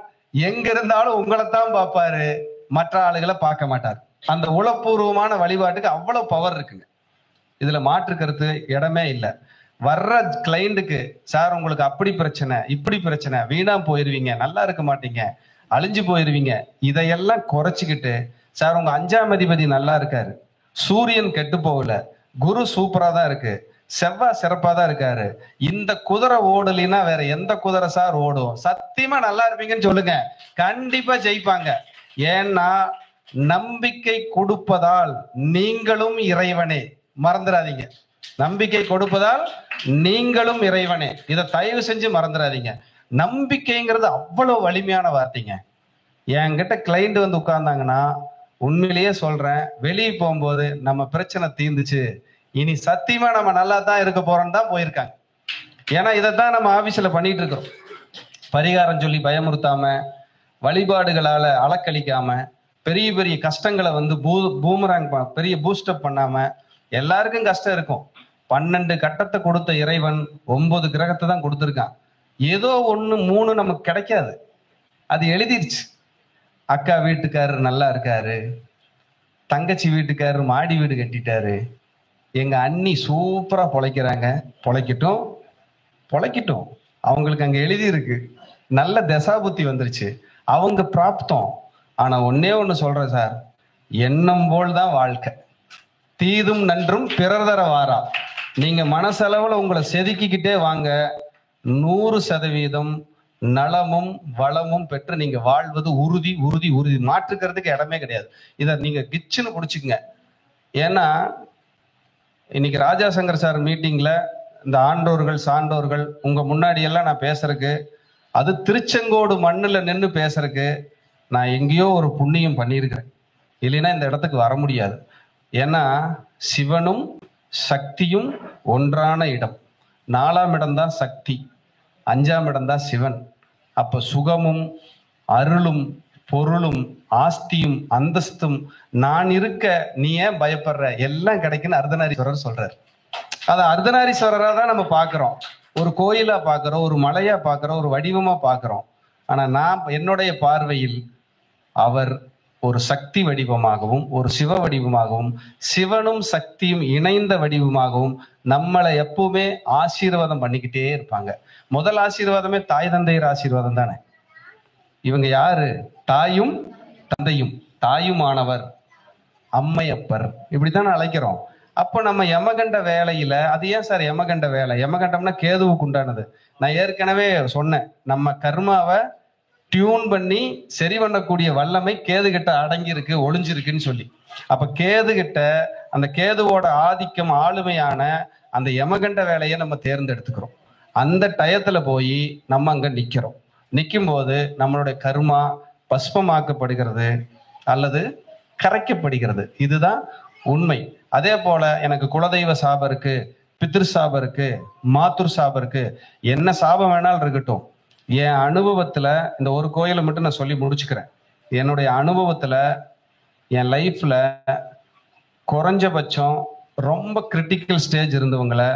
எங்க இருந்தாலும் உங்களைத்தான் பார்ப்பாரு, மற்ற ஆளுகளை பார்க்க மாட்டார். அந்த உளப்பூர்வமான வழிபாட்டுக்கு அவ்வளவு பவர் இருக்குங்க. இதுல மாற்று கருத்து இடமே இல்லை. வர்ற கிளைண்ட்டுக்கு, சார் உங்களுக்கு அப்படி பிரச்சனை, இப்படி பிரச்சனை, வீணா போயிருவீங்க, நல்லா இருக்க மாட்டீங்க, அழிஞ்சு போயிருவீங்க, இதையெல்லாம் குறைச்சிக்கிட்டு, சார் உங்க 5ஆம் அதிபதி நல்லா இருக்காரு, சூரியன் கெட்டு போகல, குரு சூப்பரா தான் இருக்கு, செவ்வாய் சிறப்பா தான் இருக்காரு, இந்த குதிரை ஓடலினா வேற எந்த குதிரை சார் ஓடும், சத்தியமா நல்லா இருப்பீங்கன்னு சொல்லுங்க, கண்டிப்பா ஜெயிப்பாங்க. ஏன்னா நம்பிக்கை கொடுப்பதால் நீங்களும் இறைவனே, மறந்துடாதீங்க. நம்பிக்கை கொடுப்பதால் நீங்களும் இறைவனே, இதை தயவு செஞ்சு மறந்துடாதீங்க. நம்பிக்கைங்கிறது அவ்வளவு வலிமையான வார்த்தைங்க. என்கிட்ட கிளைண்ட் வந்து உட்கார்ந்தாங்கன்னா, உண்மையிலேயே சொல்றேன், வெளியே போகும்போது நம்ம பிரச்சனை தீர்ந்துச்சு, இனி சத்தியமா நம்ம நல்லா தான் இருக்க போறோம்னு தான் போயிருக்காங்க. ஏன்னா இதைத்தான் நம்ம ஆபீஸ்ல பண்ணிட்டு இருக்கிறோம். பரிகாரம் சொல்லி பயமுறுத்தாம, வழிபாடுகளால அலக்களிக்காம, பெரிய பெரிய கஷ்டங்களை வந்து பூமராங் பெரிய பூஸ்டப் பண்ணாம. எல்லாருக்கும் கஷ்டம் இருக்கும். 12 கட்டத்தை கொடுத்த இறைவன் 9 கிரகத்தை தான் கொடுத்துருக்கான். ஏதோ 1, 3 நமக்கு கிடைக்காது, அது எழுதிருச்சு. அக்கா வீட்டுக்காரர் நல்லா இருக்காரு, தங்கச்சி வீட்டுக்காரர் மாடி வீடு கட்டிட்டாரு, எங்க அண்ணி சூப்பரா பொழைக்கிறாங்க, பொழைக்கட்டும் பொழைக்கட்டும், அவங்களுக்கு அங்க எழுதி இருக்கு, நல்ல தசாபுத்தி வந்துருச்சு, அவங்க பிராப்தம். ஆனா ஒன்னே ஒண்ணு சொல்றேன் சார், எண்ணம் போல் தான் வாழ்க்கை, தீதும் நன்றும் பிறர் தர வாரா. நீங்க மனசளவுல உங்களை செதுக்கிக்கிட்டே வாங்க, 100% நலமும் வளமும் பெற்று நீங்க வாழ்வது உறுதி உறுதி உறுதி, மாற்றுக்கிறதுக்கு இடமே கிடையாது. இதை நீங்க கிச்சுன்னு பிடிச்சிக்கங்க. ஏன்னா இன்னைக்கு ராஜாசங்கர் சார் மீட்டிங்ல இந்த ஆண்டோர்கள் சான்றோர்கள் உங்க முன்னாடி எல்லாம் நான் பேசுறதுக்கு, அது திருச்செங்கோடு மண்ணுல நின்று பேசுறதுக்கு நான் எங்கேயோ ஒரு புண்ணியம் பண்ணியிருக்கிறேன். இல்லைன்னா இந்த இடத்துக்கு வர முடியாது. ஏன்னா சிவனும் சக்தியும் ஒன்றான இடம். 4ஆம் இடம் தான் சக்தி, 5ஆம் இடம் தான் சிவன். அப்ப சுகமும் அருளும் பொருளும் ஆஸ்தியும் அந்தஸ்தும் நான் இருக்க நீ ஏன் பயப்படுற, எல்லாம் கிடைக்குன்னு அர்த்தநாரீஸ்வரர் சொல்றாரு. அதை அர்த்தநாரீஸ்வரரா தான் நம்ம பார்க்கிறோம், ஒரு கோயிலா பார்க்கிறோம், ஒரு மலையா பார்க்கிறோம், ஒரு வடிவமா பார்க்கிறோம். ஆனா நான் என்னுடைய பார்வையில் அவர் ஒரு சக்தி வடிவமாகவும் ஒரு சிவ வடிவமாகவும் சிவனும் சக்தியும் இணைந்த வடிவமாகவும் நம்மளை எப்பவுமே ஆசீர்வாதம் பண்ணிக்கிட்டே இருப்பாங்க. முதல் ஆசீர்வாதமே தாய் தந்தையர் ஆசீர்வாதம் தானே. இவங்க யாரு? தாயும் தந்தையும், தாயுமானவர், அம்மையப்பர், இப்படித்தானே அழைக்கிறோம். அப்போ நம்ம யமகண்ட வேலையில, அது ஏன் சார் யமகண்ட வேலை? யமகண்டம்னா கேதுவுக்கு உண்டானது. நான் ஏற்கனவே சொன்னேன், நம்ம கர்மாவை டியூன் பண்ணி சரி பண்ணக்கூடிய வல்லமை கேது கிட்ட அடங்கி இருக்கு, ஒளிஞ்சிருக்குன்னு சொல்லி. அப்ப கேது கிட்ட அந்த கேதுவோட ஆதிக்கம் ஆளுமையான அந்த யமகண்ட வேலையை நம்ம தேர்ந்தெடுத்துக்கிறோம். அந்த டயத்துல போய் நம்ம அங்க நிக்கிறோம். நிற்கும் போது நம்மளுடைய கர்மா பஸ்பமாக்கப்படுகிறது. அல்லது கரைக்கப்படுகிறது. இதுதான் உண்மை. அதே போல எனக்கு குலதெய்வ சாபம் இருக்கு, பித்ரு சாபம் இருக்கு, மாத்துர் சாபம் இருக்கு, என்ன சாபம் வேணாலும் இருக்கட்டும். என் அனுபவத்துல இந்த ஒரு கோயிலை மட்டும் நான் சொல்லி முடிச்சுக்கிறேன். என்னுடைய அனுபவத்துல என் லைஃப்ல குறைஞ்சபட்சம் ரொம்ப கிரிட்டிக்கல் ஸ்டேஜ் இருந்தவங்களை,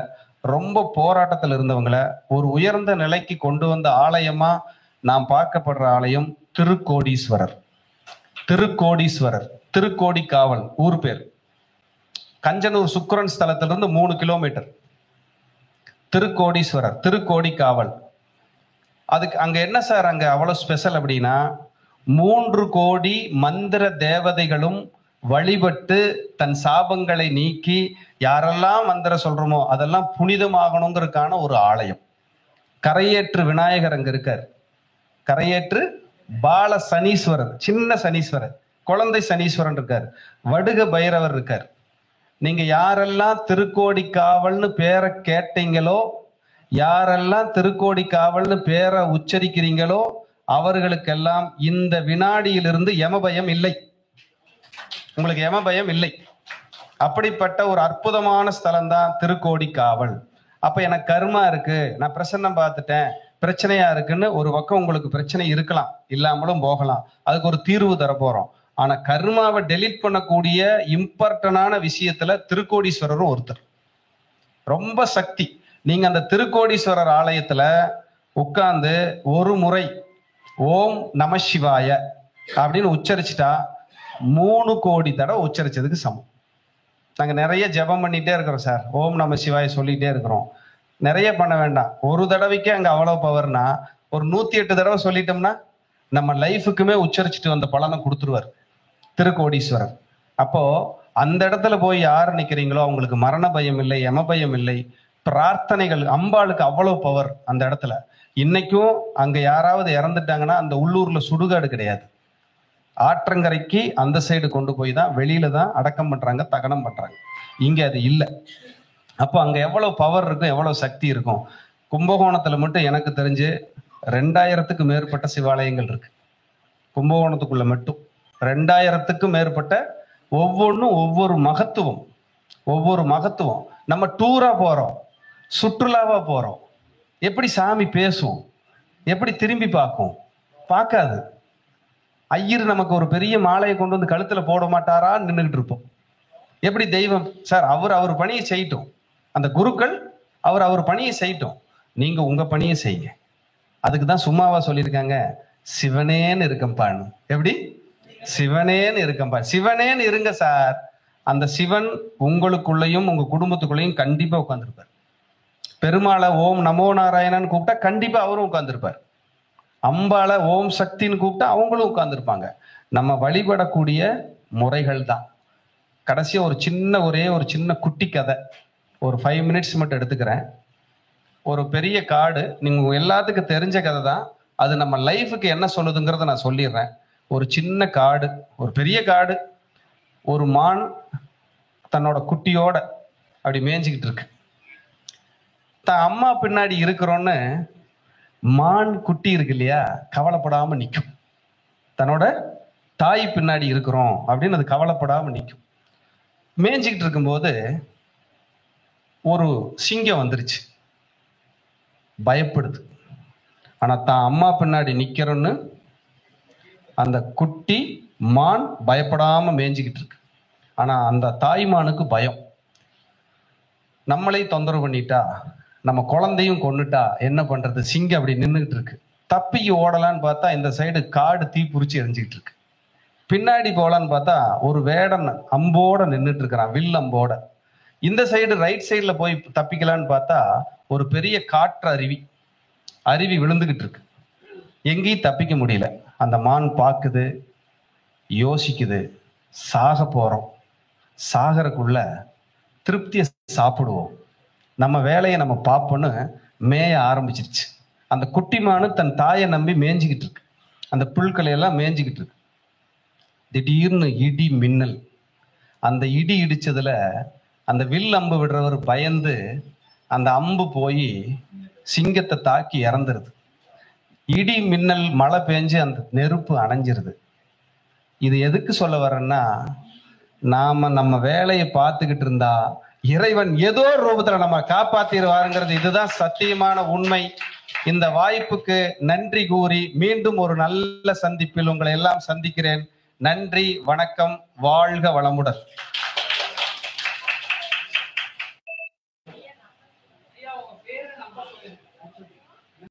ரொம்ப போராட்டத்தில் இருந்தவங்களை ஒரு உயர்ந்த நிலைக்கு கொண்டு வந்த ஆலயமா நாம் பார்க்கப்படுற ஆலயம் திருக்கோடீஸ்வரர். திருக்கோடீஸ்வரர், திருக்கோடிக்காவல் ஊர் பேர். கஞ்சனூர் சுக்கிரன் ஸ்தலத்திலிருந்து 3 கிலோமீட்டர். திருக்கோடீஸ்வரர், திருக்கோடிக்காவல். அதுக்கு அங்க என்ன சார் அங்க அவ்வளவு ஸ்பெஷல் அப்படின்னா, 3 கோடி மந்திர தேவதைகளும் வழிபட்டு தன் சாபங்களை நீக்கி யாரெல்லாம் மந்திரம் சொல்றோமோ அதெல்லாம் புனிதமாகணுங்கிறதுக்கான ஒரு ஆலயம். கரையேற்று விநாயகர் அங்க இருக்கார். கரையேற்று பால சனீஸ்வரர், சின்ன சனீஸ்வரர், குழந்தை சனீஸ்வரன் இருக்கார். வடுக பைரவர் இருக்கார். நீங்க யாரெல்லாம் திருக்கோடிக்காவல்னு பேரை கேட்டீங்களோ, யாரெல்லாம் திருக்கோடிக்காவல்னு பேரை உச்சரிக்கிறீங்களோ அவர்களுக்கெல்லாம் இந்த வினாடியிலிருந்து யமபயம் இல்லை. உங்களுக்கு யமபயம் இல்லை. அப்படிப்பட்ட ஒரு அற்புதமான ஸ்தலம் தான் திருக்கோடிக்காவல். அப்ப எனக்கு கர்மா இருக்கு, நான் பிரசன்னம் பார்த்துட்டேன், பிரச்சனையா இருக்குன்னு ஒரு பக்கம் உங்களுக்கு பிரச்சனை இருக்கலாம், இல்லாமலும் போகலாம். அதுக்கு ஒரு தீர்வு தரப்போறோம். ஆனா கர்மாவை டெலீட் பண்ணக்கூடிய இம்பார்ட்டன்டான விஷயத்துல திருக்கோடீஸ்வரரும் ஒருத்தர். ரொம்ப சக்தி. நீங்க அந்த திருக்கோடீஸ்வரர் ஆலயத்துல உட்கார்ந்து ஒரு முறை ஓம் நம சிவாய அப்படின்னு உச்சரிச்சுட்டா 3 கோடி தடவை உச்சரிச்சதுக்கு சமம். நாங்க நிறைய ஜெபம் பண்ணிட்டே இருக்கிறோம் சார், ஓம் நம சிவாய சொல்லிட்டே இருக்கிறோம். நிறைய பண்ண வேண்டாம், ஒரு தடவைக்கே அங்க அவ்வளவு பவர்னா ஒரு 108 தடவை சொல்லிட்டோம்னா நம்ம லைஃபுக்குமே உச்சரிச்சுட்டு வந்த பலனை கொடுத்துருவார் திருக்கோடீஸ்வரர். அப்போ அந்த இடத்துல போய் யார் நிக்கிறீங்களோ அவங்களுக்கு மரண பயம் இல்லை, யம பயம் இல்லை. பிரார்த்தனைகள், அம்பாளுக்கு அவ்வளவு பவர் அந்த இடத்துல. இன்னைக்கும் அங்க யாராவது இறந்துட்டாங்கன்னா அந்த உள்ளூர்ல சுடுகாடு கிடையாது. ஆற்றங்கரைக்கு அந்த சைடு கொண்டு போய் தான், வெளியில தான் அடக்கம் பண்றாங்க, தகனம் பண்றாங்க. இங்க அது இல்லை. அப்போ அங்க எவ்வளவு பவர் இருக்கும், எவ்வளவு சக்தி இருக்கும். கும்பகோணத்துல மட்டும் எனக்கு தெரிஞ்சு 2000க்கு மேற்பட்ட சிவாலயங்கள் இருக்கு. கும்பகோணத்துக்குள்ள மட்டும் 2000க்கும் மேற்பட்ட, ஒவ்வொன்றும் ஒவ்வொரு மகத்துவம், ஒவ்வொரு மகத்துவம். நம்ம டூரா போறோம், சுற்றுலாவா போறோம், எப்படி சாமி பேசும், எப்படி திரும்பி பார்க்கும்? பார்க்காது. ஐயர் நமக்கு ஒரு பெரிய மாலையை கொண்டு வந்து கழுத்துல போட மாட்டாரான்னு நின்றுகிட்டு இருப்போம். எப்படி தெய்வம் சார் அவர் பணியை செய்யட்டும், அந்த குருக்கள் அவர் பணியை செய்யட்டும், நீங்க உங்க பணியை செய்யுங்க. அதுக்கு தான் சும்மாவா சொல்லியிருக்காங்க, சிவனேன்னு இருக்கம்பான்னு. எப்படி சிவனேன்னு இருக்கம்பா? சிவனேன்னு இருங்க சார். அந்த சிவன் உங்களுக்குள்ளேயும் உங்க குடும்பத்துக்குள்ளேயும் கண்டிப்பா உட்கார்ந்துருப்பார். பெருமாளை ஓம் நமோ நாராயணன்னு கூப்பிட்டா கண்டிப்பா அவரும் உட்கார்ந்துருப்பார். அம்பாளை ஓம் சக்தின்னு கூப்பிட்டா அவங்களும் உட்கார்ந்துருப்பாங்க. நம்ம வழிபடக்கூடிய முறைகள் தான். கடைசியா ஒரே ஒரு சின்ன குட்டி கதை, ஒரு 5 மினிட்ஸ் மட்டும் எடுத்துக்கிறேன். ஒரு பெரிய காடு, நீங்க எல்லாத்துக்கும் தெரிஞ்ச கதை தான், அது நம்ம லைஃபுக்கு என்ன சொல்லுதுங்கிறத நான் சொல்லிடுறேன். ஒரு சின்ன காடு, ஒரு பெரிய காடு, ஒரு மான் தன்னோட குட்டியோட அப்படி மேய்ஞ்சிக்கிட்டு இருக்கு. தான் அம்மா பின்னாடி இருக்கிறோன்னு மான் குட்டி இருக்கு இல்லையா, கவலைப்படாம நிற்கும். தன்னோட தாய் பின்னாடி இருக்கிறோம் அப்படின்னு அது கவலைப்படாம நிற்கும். மேய்ஞ்சிக்கிட்டு இருக்கும்போது ஒரு சிங்கம் வந்துருச்சு, பயப்படுது. ஆனா தான் அம்மா பின்னாடி நிக்கிறோன்னு அந்த குட்டி மான் பயப்படாம மேய்ஞ்சிக்கிட்டு இருக்கு. ஆனா அந்த தாய்மானுக்கு பயம், நம்மளை தொந்தரவு பண்ணிட்டா, நம்ம குழந்தையும் கொன்னுட்டா என்ன பண்றது? சிங்கம் அப்படி நின்றுகிட்டு இருக்கு. தப்பிக்கு ஓடலான்னு பார்த்தா இந்த சைடு காடு தீ புரிச்சு எரிஞ்சுக்கிட்டு இருக்கு. பின்னாடி போகலான்னு பார்த்தா ஒரு வேடன் அம்போட நின்றுட்டு இருக்கிறான், வில் அம்போட. இந்த சைடு ரைட் சைடுல போய் தப்பிக்கலான்னு பார்த்தா ஒரு பெரிய காற்று அருவி விழுந்துகிட்டு இருக்கு. எங்கேயும் தப்பிக்க முடியல. அந்த மான் பார்க்குது, யோசிக்குது, சாக போறோம், சாகறக்குள்ள திருப்தியை சாப்பிடுவோம், நம்ம வேலையை நம்ம பார்ப்போன்னு மேய ஆரம்பிச்சிருச்சு. அந்த குட்டிமானு தன் தாயை நம்பி மேய்ஞ்சிக்கிட்டு இருக்கு, அந்த புல்களை எல்லாம் மேய்ஞ்சிக்கிட்டு இருக்கு. திடீர்னு இடி மின்னல். அந்த இடி இடிச்சதுல அந்த வில் அம்பு விடுறவர் பயந்து அந்த அம்பு போய் சிங்கத்தை தாக்கி இறந்துருது. இடி மின்னல் மழை பெஞ்சு அந்த நெருப்பு அணைஞ்சிருது. இது எதுக்கு சொல்ல வரேன்னா, நாம நம்ம வேலையை பார்த்துக்கிட்டு இருந்தா இறைவன் ஏதோ ஒரு ரூபத்துல நம்ம காப்பாத்திடுவாருங்கிறது இதுதான் சத்தியமான உண்மை. இந்த வாய்ப்புக்கு நன்றி கூறி மீண்டும் ஒரு நல்ல சந்திப்பில் உங்களை எல்லாம் சந்திக்கிறேன். நன்றி, வணக்கம், வாழ்க வளமுடன்.